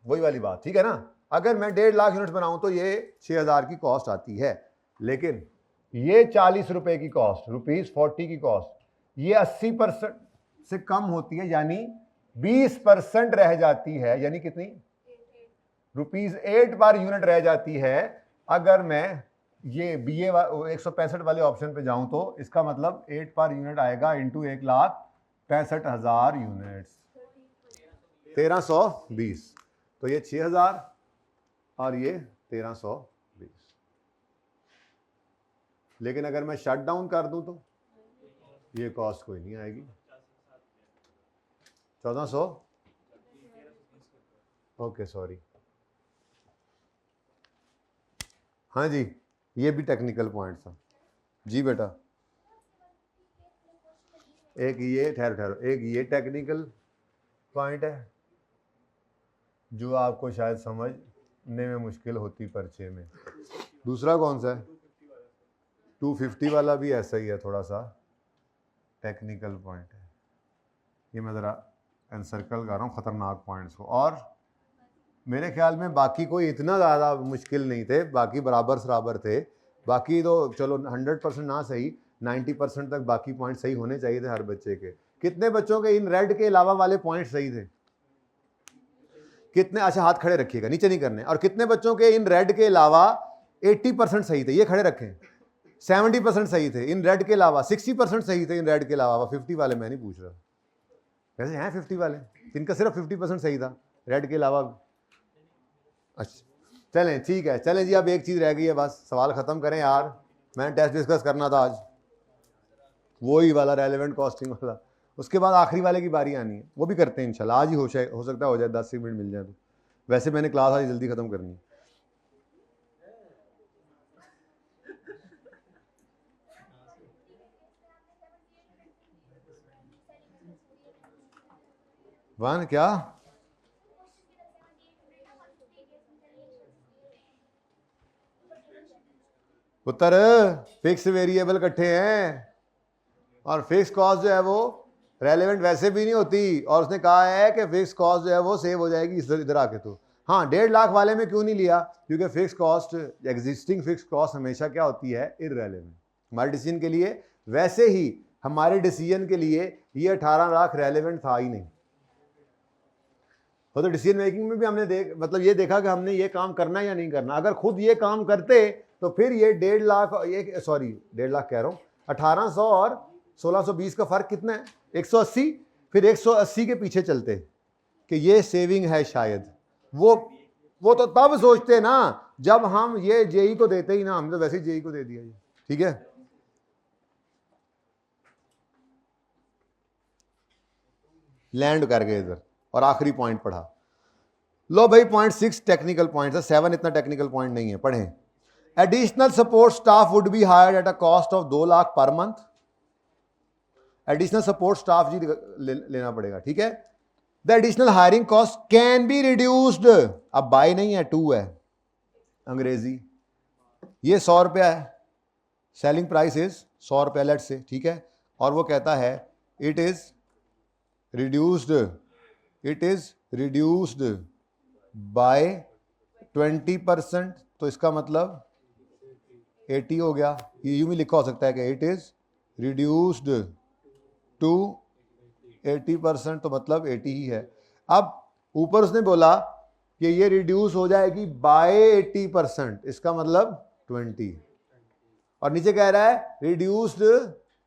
वही वाली बात, ठीक है ना। अगर मैं 1.5 लाख यूनिट्स बनाऊं तो ये 6,000 की कॉस्ट आती है, लेकिन ये 40 रुपए की कॉस्ट, ₹40 की कॉस्ट, ये 80% से कम होती है, यानी 20% रह जाती है, यानी कितनी? ₹8 पर यूनिट रह जाती है। अगर मैं ये BA 165 वाले ऑप्शन पे जाऊं तो इसका मतलब 8 पर यूनिट आएगा इंटू 1,65,000 यूनिट्स, 1320, तो ये 6,000 और ये 1320। लेकिन अगर मैं शट डाउन कर दूं तो ये कॉस्ट कोई नहीं आएगी, 1400। ओके सॉरी, हाँ जी ये भी टेक्निकल पॉइंट था जी बेटा। एक ये ठहरो, एक ये टेक्निकल पॉइंट है जो आपको शायद समझने में मुश्किल होती पर्चे में। दूसरा कौन सा है? 250 वाला भी ऐसा ही है, थोड़ा सा टेक्निकल पॉइंट है। ये मैं ज़रा एनसर्कल कर रहा हूँ ख़तरनाक पॉइंट्स को। और मेरे ख्याल में बाकी कोई इतना ज़्यादा मुश्किल नहीं थे, बाकी बराबर थे। बाकी तो चलो 100% ना सही, 90% तक बाकी पॉइंट सही होने चाहिए थे हर बच्चे के। कितने बच्चों के इन रेड के अलावा वाले पॉइंट सही थे? कितने? अच्छा हाथ खड़े रखिएगा, नीचे नहीं करने। और कितने बच्चों के इन रेड के अलावा 80% सही थे? ये खड़े रखें। 70% सही थे इन रेड के अलावा, 60% सही थे इन रेड के अलावा। 50 वाले मैं नहीं पूछ रहा, वैसे हैं 50 वाले इनका सिर्फ 50% सही था रेड के अलावा। अच्छा चलें ठीक है, चलें जी। अब एक चीज़ रह गई है बस, सवाल ख़त्म करें यार। मैंने टेस्ट डिस्कस करना था आज, वही वाला रेलेवेंट कॉस्टिंग वाला। उसके बाद आखिरी वाले की बारी आनी है, वो भी करते हैं इंशाल्लाह। आज ही हो सकता है हो जाए, 10 मिनट मिल जाए तो। वैसे मैंने क्लास आज जल्दी ख़त्म करनी है। वन क्या? पुत्र फिक्स वेरिएबल इकट्ठे हैं और फिक्स कॉस्ट जो है वो रेलेवेंट वैसे भी नहीं होती। और उसने कहा है कि फिक्स कॉस्ट जो है वो सेव हो जाएगी इधर आके। तो हाँ 1.5 लाख वाले में क्यों नहीं लिया? क्योंकि fix cost, existing fix cost हमेशा क्या होती है? इररेलेवेंट हमारे डिसीजन के लिए। वैसे ही हमारे डिसीजन के लिए ये 18 लाख रेलेवेंट था ही नहीं। तो डिसीजन मेकिंग में भी हमने ये देखा कि हमने ये काम करना या नहीं करना। अगर खुद ये काम करते तो फिर ये 1.5 लाख, ये सॉरी 1.5 लाख कह रहा हूँ, 1800 और 1620 का फर्क कितना है? 180। फिर 180 के पीछे चलते कि ये सेविंग है शायद। वो तो तब सोचते ना जब हम ये जेई को देते ही ना। हम तो वैसे ही जेई को दे दिया। ठीक है, लैंड कर गए इधर और आखिरी पॉइंट पढ़ा लो भाई। पॉइंट 6 टेक्निकल पॉइंट है, 7 इतना टेक्निकल पॉइंट नहीं है। पढ़ें। Additional support staff would be hired at a cost of 2 lakh per month. Additional support staff जी लेना पड़ेगा, ठीक है। The additional hiring cost can be reduced. अब बाय नहीं है, 2 है अंग्रेजी। ये 100 रुपया है, सेलिंग प्राइस इज 100 रुपया लेट से, ठीक है। और वो कहता है इट इज रिड्यूस्ड बाय 20%। तो इसका मतलब 80 हो गया। ये यूं भी लिखा हो सकता है कि इट इज रिड्यूस्ड टू 80%, तो मतलब 80 ही है। अब ऊपर उसने बोला कि ये रिड्यूस हो जाएगी बाय 80%, इसका मतलब 20। और नीचे कह रहा है रिड्यूस्ड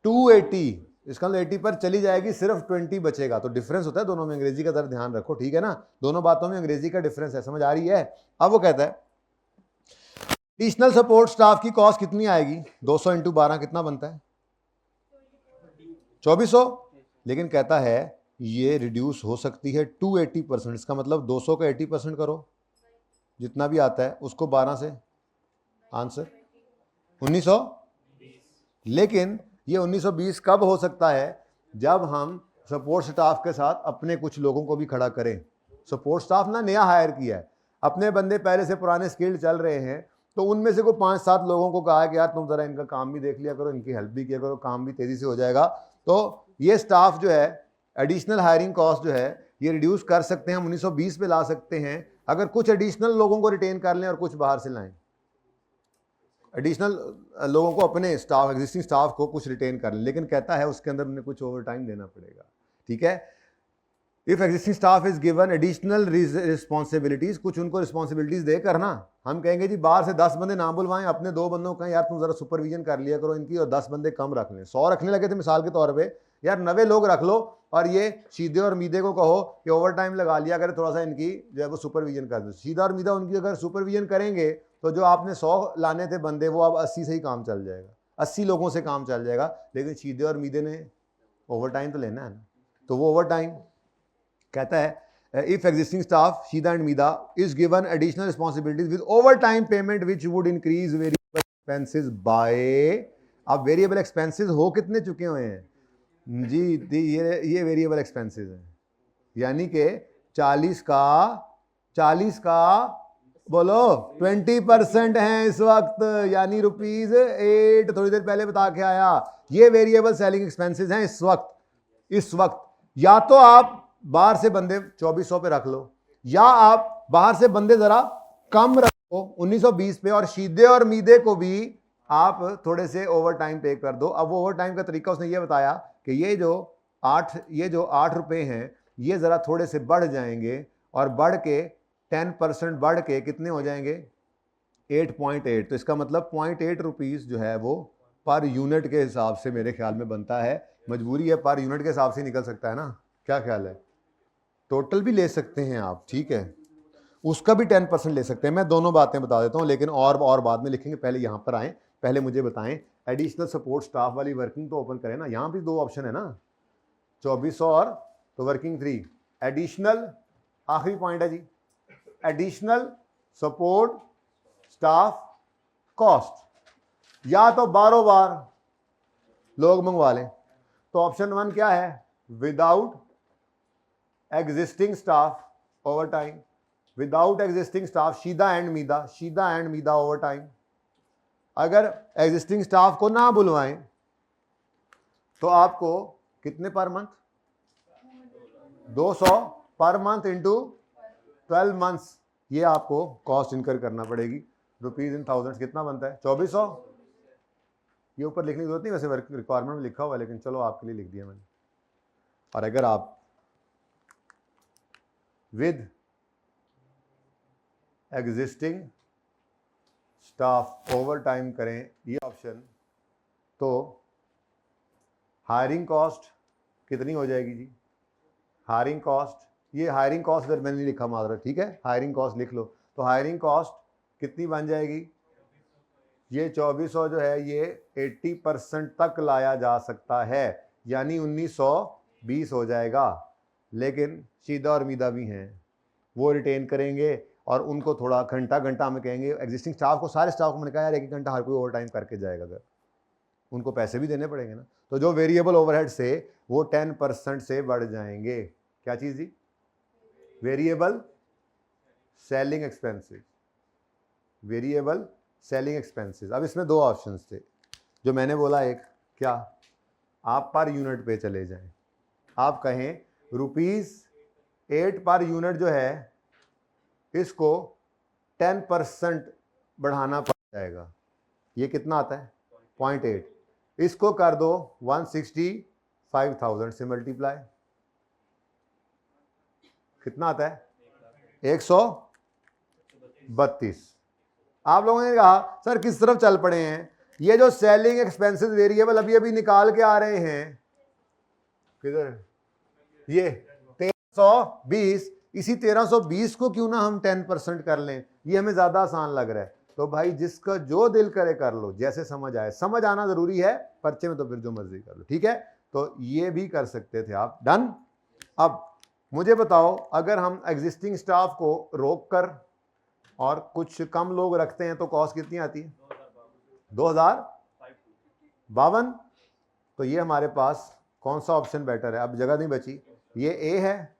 टू 80, इसका मतलब 80 पर चली जाएगी, सिर्फ 20 बचेगा। तो डिफरेंस होता है दोनों में, अंग्रेजी का तरह ध्यान रखो, ठीक है ना। दोनों बातों में अंग्रेजी का डिफरेंस है, समझ आ रही है। अब वो कहता है एडिशनल सपोर्ट स्टाफ की कॉस्ट कितनी आएगी? 200 × 12 कितना बनता है? 2400। लेकिन कहता है ये रिड्यूस हो सकती है टू 80%। इसका मतलब 200 का 80% करो, जितना भी आता है उसको 12 से, आंसर 1920। लेकिन ये 1920 कब हो सकता है? जब हम सपोर्ट स्टाफ के साथ अपने कुछ लोगों को भी खड़ा करें। सपोर्ट स्टाफ ना नया हायर किया है, अपने बंदे पहले से पुराने स्किल्ड चल रहे हैं, तो उनमें से कोई 5-7 लोगों को कहा कि यार तुम जरा इनका काम भी देख लिया करो, इनकी हेल्प भी किया करो, काम भी तेजी से हो जाएगा। तो ये स्टाफ जो है, एडिशनल हायरिंग कॉस्ट जो है, ये रिड्यूस कर सकते हैं, हम 1920 पे ला सकते हैं अगर कुछ एडिशनल लोगों को रिटेन कर लें और कुछ बाहर से लाएं। एडिशनल लोगों को, अपने स्टाफ, एग्जिस्टिंग स्टाफ को कुछ रिटेन कर लें, लेकिन कहता है उसके अंदर उन्हें कुछ ओवर टाइम देना पड़ेगा, ठीक है। If existing staff is given additional responsibilities, कुछ उनको रिस्पॉन्सिबिलिटीज दे करना। हम कहेंगे जी बाहर से 10 बंदे ना बुलवाएं, अपने 2 बंदों का यार तुम जरा सुपरविजन कर लिया करो इनकी, और 10 बंदे कम रख लें। 100 रखने लगे थे मिसाल के तौर पे, यार 90 लोग रख लो, और ये शीदे और मीदे को कहो कि ओवर टाइम लगा लिया करे, थोड़ा सा इनकी जो है वो सुपरविजन कर दो। शीदा और मीदा उनकी अगर सुपरविजन करेंगे तो जो आपने 100 लाने थे बंदे, वो अब 80 से ही काम चल जाएगा, 80 लोगों से काम चल जाएगा। लेकिन शीदे और मीदे ने ओवर टाइम तो लेना है ना, तो वो ओवर टाइम कहता है if existing staff Sheeda and Meeda is given additional responsibilities with overtime payment which would increase variable expenses by. अब वेरिएबल एक्सपेंसेस हो कितने चुके हुए हैं? ये वेरिएबल एक्सपेंसेस हैं, यानी कि 40 का बोलो 20% हैं इस वक्त, यानी ₹8। थोड़ी देर पहले बता के आया, ये वेरिएबल सेलिंग एक्सपेंसेस हैं इस वक्त। या तो आप बाहर से बंदे 2400 पे रख लो, या आप बाहर से बंदे जरा कम रखो 1920 पे, और शीदे और मीदे को भी आप थोड़े से ओवर टाइम पे कर दो। अब वो ओवर टाइम का तरीका उसने ये बताया कि ये जो 8 रुपए हैं ये जरा थोड़े से बढ़ जाएंगे, और बढ़ के 10% बढ़ के कितने हो जाएंगे 8.8। तो इसका मतलब 0.8 रुपीज जो है वो पर यूनिट के हिसाब से मेरे ख्याल में बनता है। मजबूरी है, पर यूनिट के हिसाब से निकल सकता है ना, क्या ख्याल है? टोटल भी ले सकते हैं आप, ठीक है, उसका भी 10% ले सकते हैं। मैं दोनों बातें बता देता हूं, लेकिन और बाद में लिखेंगे, पहले यहां पर आए, पहले मुझे बताएं एडिशनल सपोर्ट स्टाफ वाली वर्किंग तो ओपन करें ना। यहां भी 2 ऑप्शन है ना, 2400 और तो वर्किंग 3 एडिशनल, आखिरी पॉइंट है जी, एडिशनल सपोर्ट स्टाफ कॉस्ट, या तो बारोबार लोग मंगवा लें। तो ऑप्शन 1 क्या है, without existing staff overtime, without existing staff Sheeda and Meeda overtime. अगर एग्जिस्टिंग स्टाफ को ना बुलवाएं तो आपको कितने per month, 200 per month into 12 months, ये आपको कॉस्ट इनकर करना पड़ेगी। रुपीज इन थाउजेंड्स कितना बनता है 2400। ये ऊपर लिखने की जरूरत नहीं, वैसे वर्क रिक्वायरमेंट में लिखा हुआ है, लेकिन चलो आपके लिए लिख दिया मैंने। और अगर आप with existing staff over time करें ये ऑप्शन, तो हायरिंग कॉस्ट कितनी हो जाएगी जी, हायरिंग कॉस्ट, ये हायरिंग कॉस्ट अगर मैंने नहीं लिखा माजरा, ठीक है, हायरिंग कॉस्ट लिख लो। तो हायरिंग कॉस्ट कितनी बन जाएगी, ये 2400 जो है ये 80% तक लाया जा सकता है, यानी 1920 हो जाएगा। लेकिन शीदा और मीदा भी हैं, वो रिटेन करेंगे, और उनको थोड़ा घंटा हमें कहेंगे एग्जिस्टिंग स्टाफ को, सारे स्टाफ को मैंने कहा यार 1 घंटा हर कोई ओवर टाइम करके जाएगा, अगर उनको पैसे भी देने पड़ेंगे ना, तो जो वेरिएबल ओवरहेड से वो 10% से बढ़ जाएंगे। क्या चीज़ जी, variable selling expenses, variable selling expenses. अब इसमें 2 ऑप्शंस थे जो मैंने बोला, एक क्या, आप पर यूनिट पे चले जाएं, आप कहें ₹8 पर यूनिट जो है इसको 10% बढ़ाना पड़ जाएगा, ये कितना आता है 0.8, इसको कर दो 165,000 से मल्टीप्लाई, कितना आता है 132। आप लोगों ने कहा सर किस तरफ चल पड़े हैं, ये जो सेलिंग एक्सपेंसेस वेरिएबल अभी अभी निकाल के आ रहे हैं, किधर, ये 1320, इसी 1320 को क्यों ना हम 10% कर लें, ये हमें ज्यादा आसान लग रहा है। तो भाई जिसका जो दिल करे कर लो, जैसे समझ आए, समझ आना जरूरी है, पर्चे में तो फिर जो मर्जी कर लो, ठीक है। तो ये भी कर सकते थे आप, डन। अब मुझे बताओ, अगर हम एग्जिस्टिंग स्टाफ को रोक कर और कुछ कम लोग रखते हैं तो कॉस्ट कितनी आती है 2052। तो ये हमारे पास कौन सा ऑप्शन बेटर है, अब जगह नहीं बची, ये ए है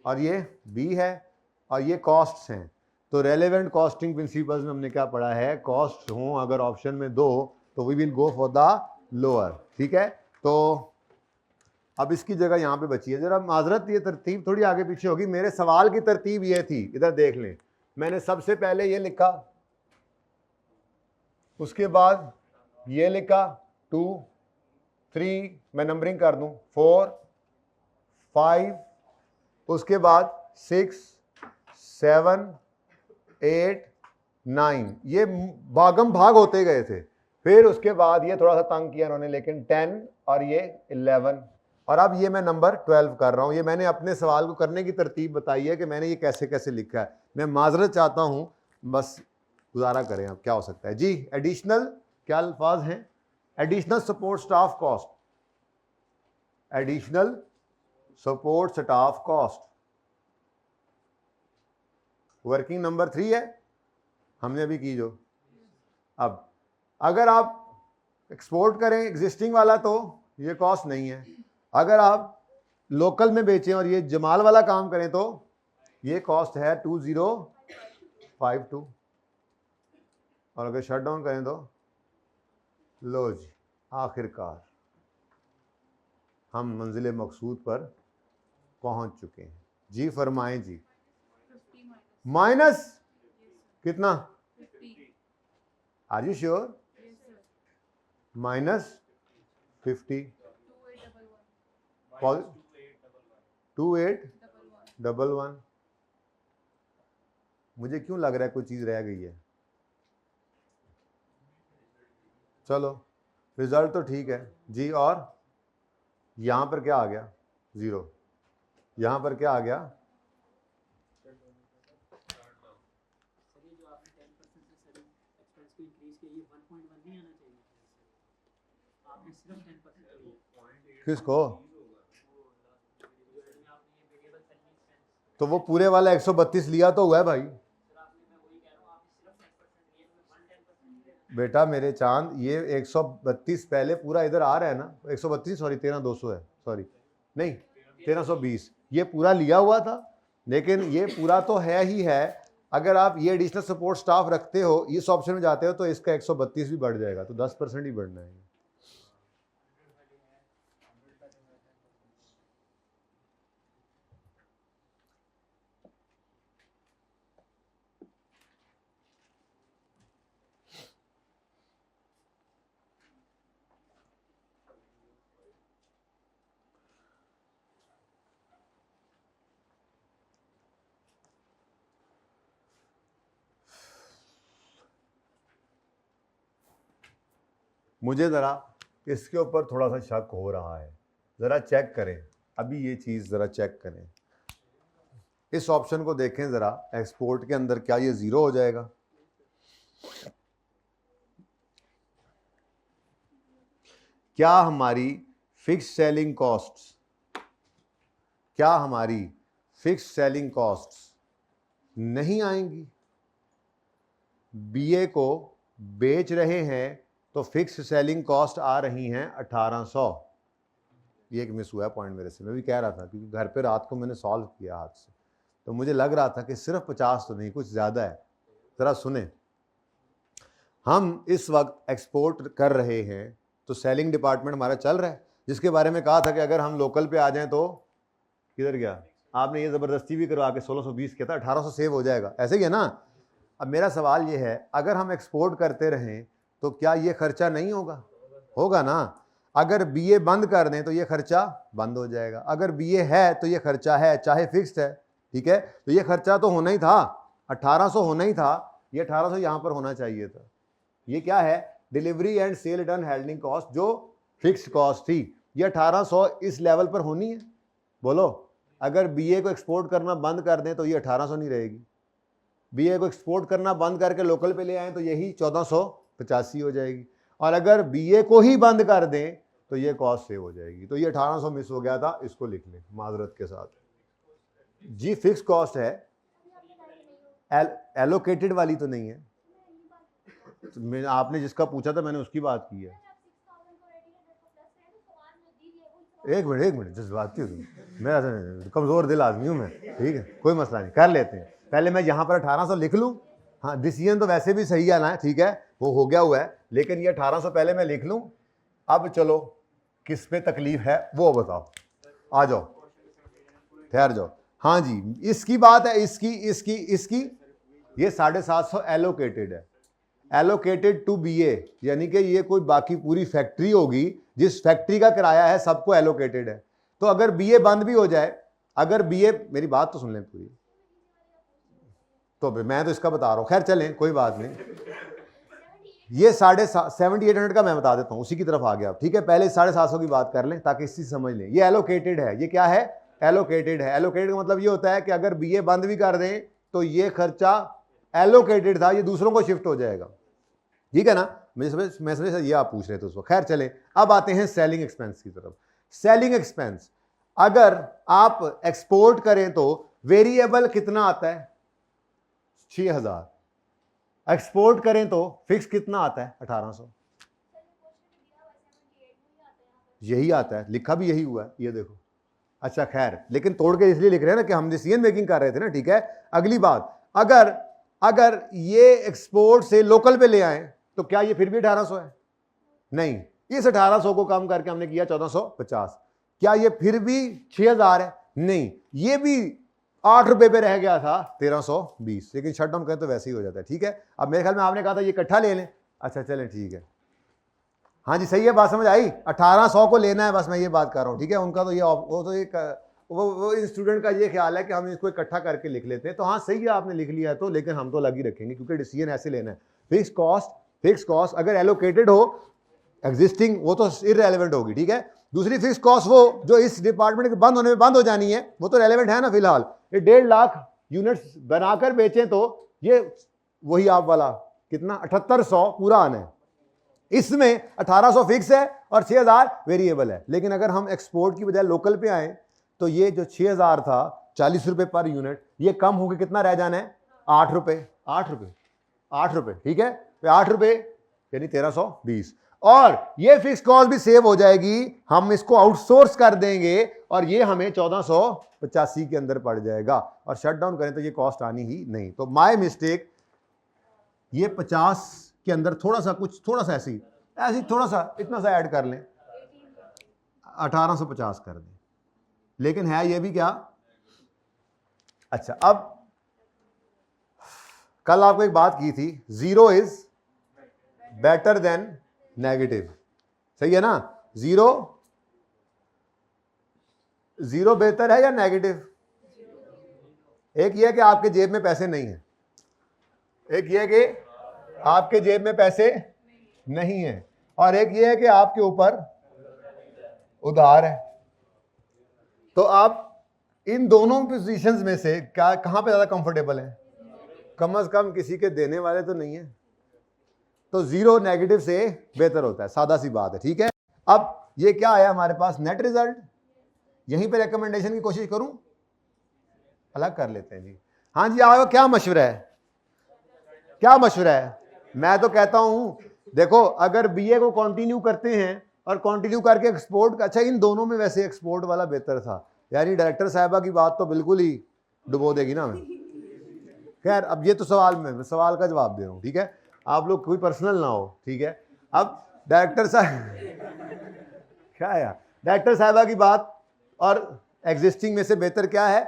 और ये बी है और ये कॉस्ट्स हैं। तो रेलेवेंट कॉस्टिंग प्रिंसिपल्स में हमने क्या पढ़ा है, कॉस्ट हों अगर ऑप्शन में 2 तो we will go for the lower, ठीक है। तो अब इसकी जगह यहां पे बची है, जरा माजरत ये तरतीब थोड़ी आगे पीछे होगी, मेरे सवाल की तरतीब ये थी, इधर देख लें, मैंने सबसे पहले ये लिखा, उसके बाद ये लिखा 2 3, मैं नंबरिंग कर दूं 4 5, उसके बाद 6 7 8 9, ये भागम भाग होते गए थे। फिर उसके बाद ये थोड़ा सा तंग किया उन्होंने, लेकिन 10 और ये 11, और अब ये मैं नंबर 12 कर रहा हूं। ये मैंने अपने सवाल को करने की तरतीब बताई है कि मैंने ये कैसे कैसे लिखा है, मैं माजरत चाहता हूं, बस गुजारा करें। अब क्या हो सकता है जी, एडिशनल क्या अल्फाज हैं, additional support staff cost, additional support staff cost, working number 3 है, हमने अभी की जो। अब अगर आप एक्सपोर्ट करें एग्जिस्टिंग वाला तो ये कॉस्ट नहीं है, अगर आप लोकल में बेचें और ये जमाल वाला काम करें तो ये कॉस्ट है 2052, और अगर शट डाउन करें तो लो जी, आखिरकार हम मंजिल मकसूद पर पहुंच चुके हैं जी। फरमाएं जी। माइनस कितना? Are you sure? -50, 2811। मुझे क्यों लग रहा है कोई चीज रह गई है। चलो रिजल्ट तो ठीक है जी। और यहां पर क्या आ गया? 0। यहां पर क्या आ गया? किसको? तो वो पूरे वाला 132 लिया तो हुआ है भाई। बेटा मेरे चांद, ये 132 पहले पूरा इधर आ रहा है ना, 132 सॉरी 13200 है, सॉरी नहीं 1320, ये पूरा लिया हुआ था, लेकिन ये पूरा तो है ही है। अगर आप ये एडिशनल सपोर्ट स्टाफ रखते हो, इस ऑप्शन में जाते हो, तो इसका 132 भी बढ़ जाएगा, तो 10% ही बढ़ना है। मुझे ज़रा इसके ऊपर थोड़ा सा शक हो रहा है, ज़रा चेक करें अभी, ये चीज़ ज़रा चेक करें। इस ऑप्शन को देखें ज़रा, एक्सपोर्ट के अंदर क्या ये 0 हो जाएगा? क्या हमारी फिक्स सेलिंग कॉस्ट्स, क्या हमारी फिक्स सेलिंग कॉस्ट्स नहीं आएंगी? बीए को बेच रहे हैं तो फिक्स सेलिंग कॉस्ट आ रही हैं 1800। ये एक मिस हुआ है पॉइंट मेरे से, मैं भी कह रहा था क्योंकि घर पे रात को मैंने सॉल्व किया हाथ से, तो मुझे लग रहा था कि सिर्फ 50 तो नहीं, कुछ ज़्यादा है। ज़रा सुने, हम इस वक्त एक्सपोर्ट कर रहे हैं तो सेलिंग डिपार्टमेंट हमारा चल रहा है, जिसके बारे में कहा था कि अगर हम लोकल पे आ जाएं तो किधर गया? आपने ये ज़बरदस्ती भी करवा के 1620 किया था, 1800 सेव हो जाएगा, ऐसे ही है ना। अब मेरा सवाल ये है, अगर हम एक्सपोर्ट करते रहें तो क्या ये खर्चा नहीं होगा? होगा ना। अगर बीए बंद कर दें तो ये खर्चा बंद हो जाएगा, अगर बीए है तो ये खर्चा है, चाहे फिक्स्ड है, ठीक है। तो ये खर्चा तो होना ही था, 1800 होना ही था, ये 1800 यहां पर होना चाहिए था। ये क्या है? Delivery and sale return handling cost, जो फिक्स्ड कॉस्ट थी, ये 1800 इस लेवल पर होनी है। बोलो, अगर बीए को एक्सपोर्ट करना बंद कर दें तो ये 1800 नहीं रहेगी, बीए को एक्सपोर्ट करना बंद करके लोकल पे ले आए तो यही 1485 हो जाएगी, और अगर बीए को ही बंद कर दें तो ये कॉस्ट सेव हो जाएगी। तो ये 1800 मिस हो गया था, इसको लिख लें माजरत के साथ जी। फिक्स कॉस्ट है, एलोकेटेड वाली तो नहीं है। तो आपने जिसका पूछा था मैंने उसकी बात की है। एक मिनट जज्बाती हो तुम, मेरा कमज़ोर दिल आदमी हूँ मैं, ठीक है, कोई मसला नहीं, कर लेते हैं। पहले मैं यहाँ पर 1800 लिख लूँ, हाँ डिसीजन तो वैसे भी सही आना है, ठीक है, वो हो गया हुआ है, लेकिन ये 1800 पहले मैं लिख लूँ। अब चलो किस पे तकलीफ है वो बताओ, आ जाओ, ठहर जाओ। हाँ जी, इसकी बात है, इसकी ये 750 एलोकेटेड है, एलोकेटेड टू बीए, यानी कि ये कोई बाकी पूरी फैक्ट्री होगी, जिस फैक्ट्री का किराया है सबको एलोकेटेड है। तो अगर बीए बंद भी हो जाए, अगर बीए, मेरी बात तो सुन लें पूरी, तो मैं तो इसका बता रहा हूं, खैर चलें कोई बात नहीं। ये 7800 का मैं बता देता हूं, उसी की तरफ आ गया, ठीक है। पहले 750 की बात कर लें ताकि इसी समझ लें। ये एलोकेटेड है, ये क्या है? एलोकेटेड है। एलोकेटेड का मतलब ये होता है कि अगर बीए बंद भी कर दें तो ये खर्चा एलोकेटेड था, ये दूसरों को शिफ्ट हो जाएगा, ठीक है ना। मैं समझ ये आप पूछ रहे थे उसको, खैर चले। अब आते हैं सेलिंग एक्सपेंस की तरफ। सेलिंग एक्सपेंस, अगर आप एक्सपोर्ट करें तो वेरिएबल कितना आता है? 6000। एक्सपोर्ट करें तो फिक्स कितना आता है? 1800। यही आता है, लिखा भी यही हुआ है, ये देखो। अच्छा खैर, लेकिन तोड़ के इसलिए लिख रहे हैं ना कि हम डिसीजन मेकिंग कर रहे थे ना, ठीक है। अगली बात, अगर ये एक्सपोर्ट से लोकल पे ले आए तो क्या ये फिर भी 1800 है? नहीं, इस 1800 को कम करके हमने किया 1450, क्या ये फिर भी 6000 है? नहीं, ये भी 8 रुपए पे रह गया था 1320, लेकिन शट डाउन करें तो वैसे ही हो जाता है, ठीक है। अब मेरे ख्याल में आपने कहा था ये इकट्ठा ले लें, अच्छा चलें ठीक है, हाँ जी सही है, बात समझ आई। 1800 को लेना है, बस मैं ये बात कर रहा हूँ, ठीक है। उनका तो ये वो तो एक वो स्टूडेंट का ये ख्याल है कि हम इसको इकट्ठा करके लिख लेते हैं, तो हाँ सही है, आपने लिख लिया है तो, लेकिन हम तो अलग ही रखेंगे क्योंकि डिसीजन ऐसे लेना है। फिक्स कॉस्ट अगर एलोकेटेड हो, एग्जिस्टिंग, वो तो इररेलेवेंट होगी, ठीक है। दूसरी फिक्स कॉस्ट वो जो इस डिपार्टमेंट के बंद होने में बंद हो जानी है, वो तो रेलेवेंट है ना फिलहाल। ये 1.5 लाख यूनिट्स बनाकर बेचें तो ये वही आप वाला कितना 7800 पूरा आना है। इसमें 1800 फिक्स है और 6000 वेरिएबल है। लेकिन अगर हम एक्सपोर्ट की बजाय लोकल पे आए तो ये जो 6000 था 40 रुपए पर यूनिट, ये कम होकर कितना रह जाना है? 8 रुपए, 8 रुपए, 8 रुपए, ठीक है। तो 8 रुपए यानी 1320, और ये फिक्स कॉस्ट भी सेव हो जाएगी, हम इसको आउटसोर्स कर देंगे और ये हमें 1485 के अंदर पड़ जाएगा, और शट डाउन करें तो ये कॉस्ट आनी ही नहीं। तो माय मिस्टेक, ये 50 के अंदर थोड़ा सा ऐसी थोड़ा सा इतना सा ऐड कर लें, 1850 कर दें, लेकिन है ये भी क्या। अच्छा, अब कल आपको एक बात की थी, zero is better than negative, सही है ना। जीरो बेहतर है या नेगेटिव? एक ये है कि आपके जेब में पैसे नहीं है, एक ये है कि आपके जेब में पैसे नहीं है, और एक ये है कि आपके ऊपर उधार है। तो आप इन दोनों पोजीशंस में से क्या, कहां पे ज्यादा कंफर्टेबल है? कम से कम किसी के देने वाले तो नहीं है, तो जीरो नेगेटिव से बेहतर होता है, सादा सी बात है, ठीक है। अब ये क्या आया हमारे पास? Net result. यहीं पे रिकमेंडेशन की कोशिश करूं, अलग कर लेते हैं जी। हाँ जी, आओ, क्या मशवरा है? क्या मशवरा है? मैं तो कहता हूं, देखो अगर बीए को कंटिन्यू करते हैं और कंटिन्यू करके एक्सपोर्ट, अच्छा इन दोनों में वैसे एक्सपोर्ट वाला बेहतर था, यानी डायरेक्टर साहबा की बात तो बिल्कुल ही डुबो देगी ना मैं। खैर, अब ये तो सवाल का जवाब दे रहा हूं, ठीक है, आप लोग कोई पर्सनल ना हो, ठीक है। अब डायरेक्टर साहब क्या है यार, डायरेक्टर साहबा की बात और एग्जिस्टिंग में से बेहतर क्या है?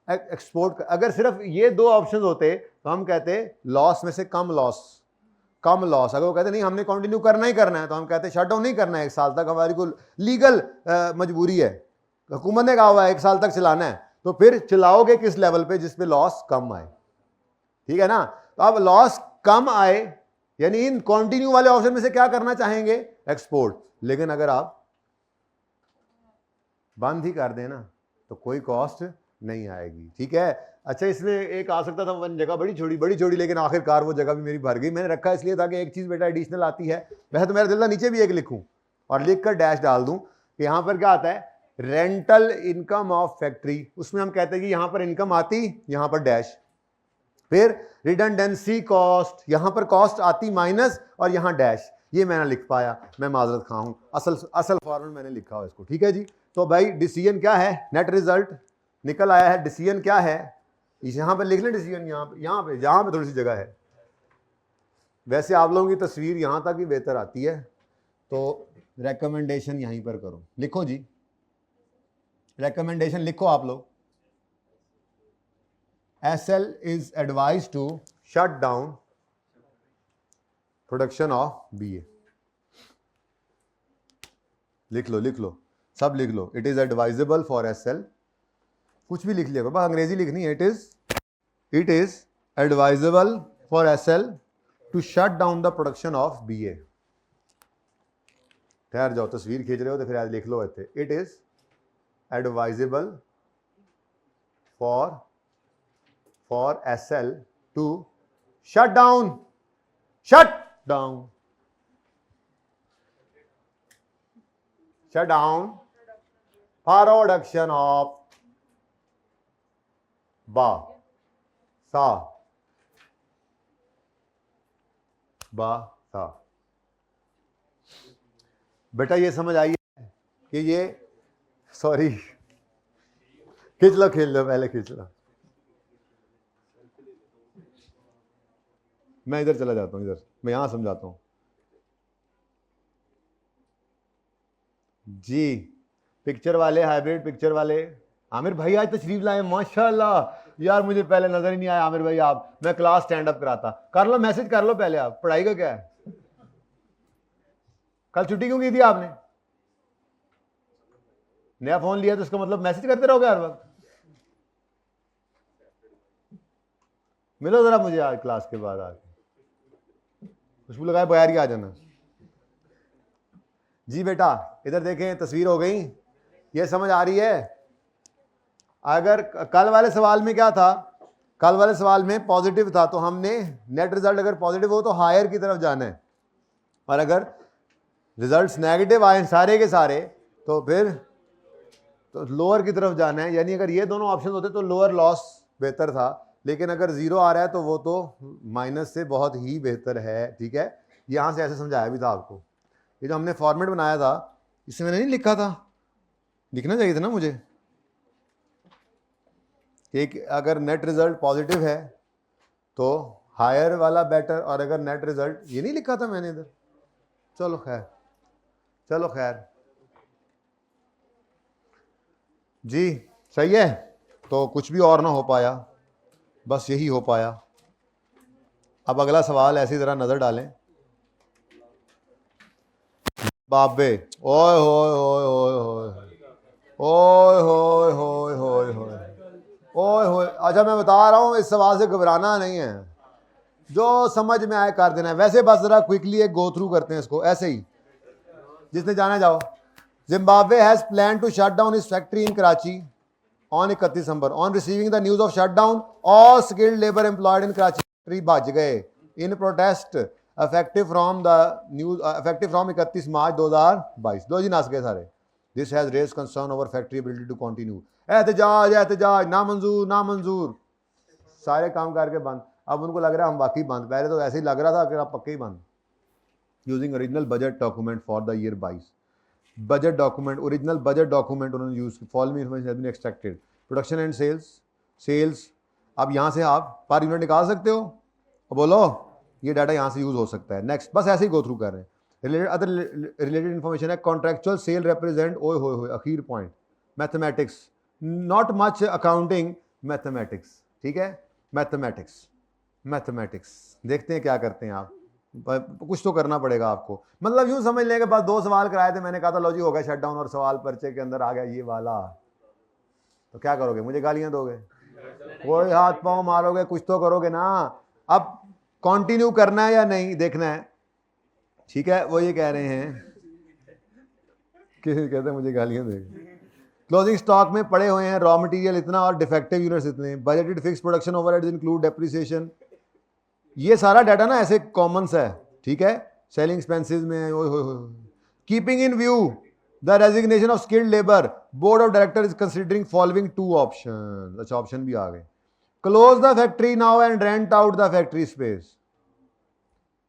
एक्सपोर्ट। अगर सिर्फ ये दो ऑप्शन होते तो हम कहते लॉस में से कम लॉस। अगर वो कहते नहीं हमने कंटिन्यू करना ही करना है, तो हम कहते शट डाउन नहीं करना है 1 साल तक, हमारी को लीगल मजबूरी है, हुकूमत ने कहा हुआ है 1 साल तक चलाना है, तो फिर चलाओगे किस लेवल पे जिसपे लॉस कम आए, ठीक है ना। तो अब लॉस कम आए, यानी इन कंटिन्यू वाले ऑप्शन में से क्या करना चाहेंगे? एक्सपोर्ट। लेकिन अगर आप बंद ही कर देना तो कोई कॉस्ट नहीं आएगी, ठीक है। अच्छा, इसमें एक आ सकता था वन जगह बड़ी छोटी, लेकिन आखिरकार वो जगह भी मेरी भर गई। मैंने रखा इसलिए था कि एक चीज बेटा एडिशनल आती है, वैसे तो मेरा दिल था नीचे भी एक लिखूं और लिख कर डैश डाल दूं कि यहां पर क्या आता है? Rental income of factory. उसमें हम कहते हैं कि यहां पर इनकम आती, यहां पर डैश, फिर रिडंडेंसी कॉस्ट, यहां पर कॉस्ट आती माइनस और यहां डैश। ये मैंने लिख पाया, मैं माजरत खा हूं, असल फॉर्मूला मैंने लिखा हो इसको, ठीक है जी। तो भाई डिसीजन क्या है? नेट रिजल्ट निकल आया है। डिसीजन क्या है? यहां पर लिख लें डिसीजन, यहां पे जहां पे थोड़ी सी जगह है। वैसे आप लोगों की तस्वीर यहां तक ही बेहतर आती है, तो रेकमेंडेशन यहीं पर करो, लिखो जी, रिकमेंडेशन लिखो आप लोग। SL is advised to shut down production of BA। लिख लो, सब लिख लो। It is advisable for SL, कुछ भी लिख लिया, बस अंग्रेजी लिखनी है। It is advisable for SL to shut down the production of BA। ठहर जाओ, तस्वीर खींच रहे हो तो फिर आज लिख लो ऐसे। It is advisable for SL to shut down production of BA। बेटा ये समझ आई है? कि ये, सॉरी, खींच लो पहले खींच लो। मैं इधर चला जाता हूँ, इधर मैं यहां समझाता हूँ जी। पिक्चर वाले, हाइब्रिड पिक्चर वाले, आमिर भाई आज तशरीफ लाए, माशाल्लाह यार, मुझे पहले नजर ही नहीं आया आमिर भाई आप। मैं क्लास स्टैंड अप कराता। कर लो मैसेज कर लो पहले, आप पढ़ाई का क्या है? कल छुट्टी क्यों की थी आपने? नया फोन लिया तो इसका मतलब मैसेज करते रहोगे हर वक्त? मिलो जरा मुझे आज क्लास के बाद आके, खुशबू लगाए बगैर ही आ जाना जी। बेटा इधर देखें, तस्वीर हो गई, ये समझ आ रही है? अगर कल वाले सवाल में क्या था, कल वाले सवाल में पॉजिटिव था तो हमने नेट रिजल्ट अगर पॉजिटिव हो तो हायर की तरफ जाना है, और अगर रिजल्ट्स नेगेटिव आए सारे के सारे तो फिर तो लोअर की तरफ जाना है। यानी अगर ये दोनों ऑप्शन होते तो लोअर लॉस बेहतर था, लेकिन अगर जीरो आ रहा है तो वो तो माइनस से बहुत ही बेहतर है। ठीक है, यहां से ऐसे समझाया भी था आपको। ये जो हमने फॉर्मेट बनाया था इसमें मैंने नहीं लिखा था, लिखना चाहिए था ना मुझे, एक अगर नेट रिजल्ट पॉजिटिव है तो हायर वाला बेटर, और अगर नेट रिजल्ट, ये नहीं लिखा था मैंने इधर। चलो खैर, चलो खैर जी, सही है। तो कुछ भी और ना हो पाया, बस यही हो पाया। अब अगला सवाल ऐसी तरह नजर डालें। बाबे, ओए होए होए होए होए ओए होए होए होए होए ओए होए। अच्छा मैं बता रहा हूं, इस सवाल से घबराना नहीं है, जो समझ में आए कर देना है। वैसे बस जरा क्विकली एक गो थ्रू करते हैं इसको, ऐसे ही जिसने जाना जाओ। Zimbabwe has plan to shut down is factory in Karachi on 31 December. On receiving the news of shutdown all skilled labour employed in Karachi factory भज गए in protest effective from 31 March 2022। लो जी, नस गए सारे। This has raise concern over factory ability to continue. एहतजाज एहतजाज, नामंजूर नामंजूर, सारे काम करके बंद। अब उनको लग रहा है हम वाकई बंद, पहले तो ऐसे ही लग रहा था कि आप पक्के ही बंद। Using original budget document for the year 22। Budget document, original budget document उन्होंने use, following information has been extracted. Production and sales, अब यहाँ से आप पर यूनिट निकाल सकते हो, बोलो ये डाटा यहाँ से यूज हो सकता है। नेक्स्ट, बस ऐसे ही गो थ्रू कर रहे हैं। रिलेटेड इन्फॉर्मेशन है, कॉन्ट्रेक्चुअल सेल रिप्रेजेंट, ओए होए होए, अखीर point, mathematics, not much accounting, mathematics. ठीक है, मैथमेटिक्स देखते हैं क्या करते हैं आप, कुछ तो करना पड़ेगा आपको। मतलब यूं समझ लेंगे बस 2 सवाल कराए थे, मैंने कहा था लो जी हो गया शट डाउन, और सवाल पर्चे के अंदर आ गया ये वाला, तो क्या करोगे? मुझे गालियां दोगे? कोई हाथ पांव मारोगे? कुछ तो करोगे ना। अब कंटिन्यू करना है या नहीं देखना है। ठीक है, वो ये कह रहे हैं कि कहते हैं मुझे गालियां देंगे। क्लोजिंग स्टॉक में पड़े हुए हैं रॉ मटेरियल इतना और डिफेक्टिव यूनिट्स इतने। Budgeted fix production overheads include depreciation. ये सारा डाटा ना ऐसे कॉमन सा है। ठीक है, सेलिंग एक्सपेंसेस में, keeping in view the resignation of skilled labour, board of director is considering following 2 option. अच्छा, ऑप्शन भी आ गए। Close the factory now and rent out the factory space,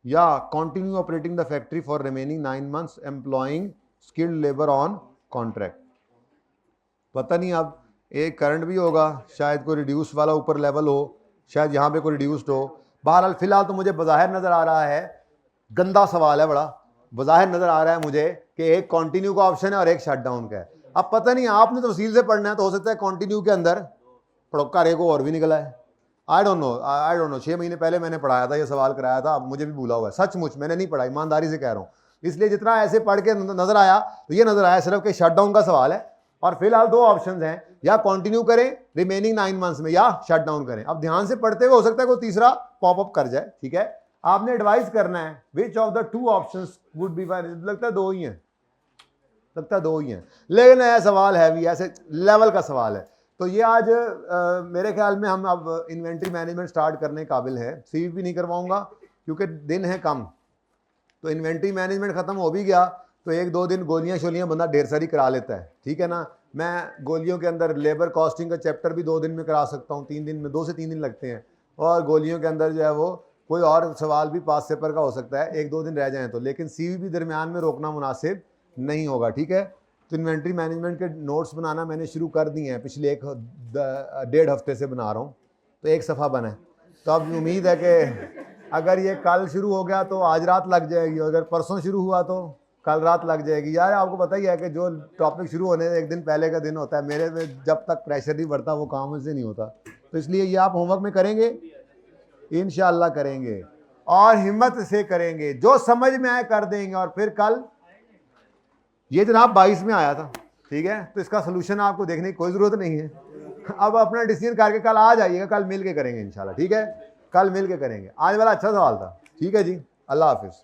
या continue operating the factory for remaining 9 months employing skilled labour on contract. पता नहीं, अब एक करंट भी होगा, शायद कोई रिड्यूस वाला ऊपर लेवल हो, शायद यहाँ पे कोई रिड्यूस्ड हो। बहरहाल फिलहाल तो मुझे बज़ाहिर नजर आ रहा है, गंदा सवाल है बड़ा, बज़ाहिर नजर आ रहा है मुझे कि एक कंटिन्यू का ऑप्शन है और एक शटडाउन का है। अब पता नहीं, आपने तफसील से पढ़ना है तो हो सकता है कंटिन्यू के अंदर पड़ोका रे को और भी निकला है। आई डोंट नो 6 महीने पहले मैंने पढ़ाया था, ये सवाल कराया था, अब मुझे भी भूला हुआ है। सचमुच मैंने नहीं पढ़ा, ईमानदारी से कह रहा हूँ। इसलिए जितना ऐसे पढ़ के नजर आया तो ये नजर आया सिर्फ कि शटडाउन का सवाल है, और फिलहाल 2 ऑप्शंस हैं, या कंटिन्यू करें रिमेनिंग 9 months में, या शट डाउन करें। अब ध्यान से पढ़ते हुए हो सकता है कोई तीसरा पॉपअप कर जाए। ठीक है, आपने एडवाइस करना है which of the 2 options would be fine. लगता है 2 ही हैं, लेकिन यह सवाल है भी ऐसे लेवल का सवाल है। तो ये आज मेरे ख्याल में हम अब इन्वेंट्री मैनेजमेंट स्टार्ट करने काबिल है। सीवी भी नहीं करवाऊंगा क्योंकि दिन है कम, तो इन्वेंट्री मैनेजमेंट खत्म हो भी गया तो 1-2 दिन गोलियां शोलियां बंदा ढेर सारी करा लेता है। ठीक है ना, मैं गोलियों के अंदर लेबर कॉस्टिंग का चैप्टर भी 2 दिन में करा सकता हूँ, 3 दिन में, 2 से 3 दिन लगते हैं। और गोलियों के अंदर जो है वो कोई और सवाल भी पास पेपर का हो सकता है, 1-2 दिन रह जाएं तो, लेकिन सीवी भी दरमियान में रोकना मुनासिब नहीं होगा। ठीक है, तो इन्वेंट्री मैनेजमेंट के नोट्स बनाना मैंने शुरू कर दिए हैं, पिछले 1-1.5 हफ्ते से बना रहा हूँ, तो 1 सफ़ा बना है। तो अब उम्मीद है कि अगर ये कल शुरू हो गया तो आज रात लग जाएगी, अगर परसों शुरू हुआ तो कल रात लग जाएगी। यार आपको पता ही है कि जो टॉपिक शुरू होने से 1 दिन पहले का दिन होता है, मेरे में जब तक प्रेशर नहीं बढ़ता वो काम मुझसे नहीं होता। तो इसलिए ये आप होमवर्क में करेंगे, इंशाअल्लाह करेंगे और हिम्मत से करेंगे, जो समझ में आए कर देंगे। और फिर कल ये जनाब 22 में आया था, ठीक है, तो इसका सोल्यूशन आपको देखने की कोई ज़रूरत नहीं है। अब अपना डिसीजन करके कल आ जाइएगा, कल मिल के करेंगे इंशाल्लाह, ठीक है, कल मिल के करेंगे। आज वाला अच्छा सवाल था, ठीक है जी, अल्लाह हाफिज़।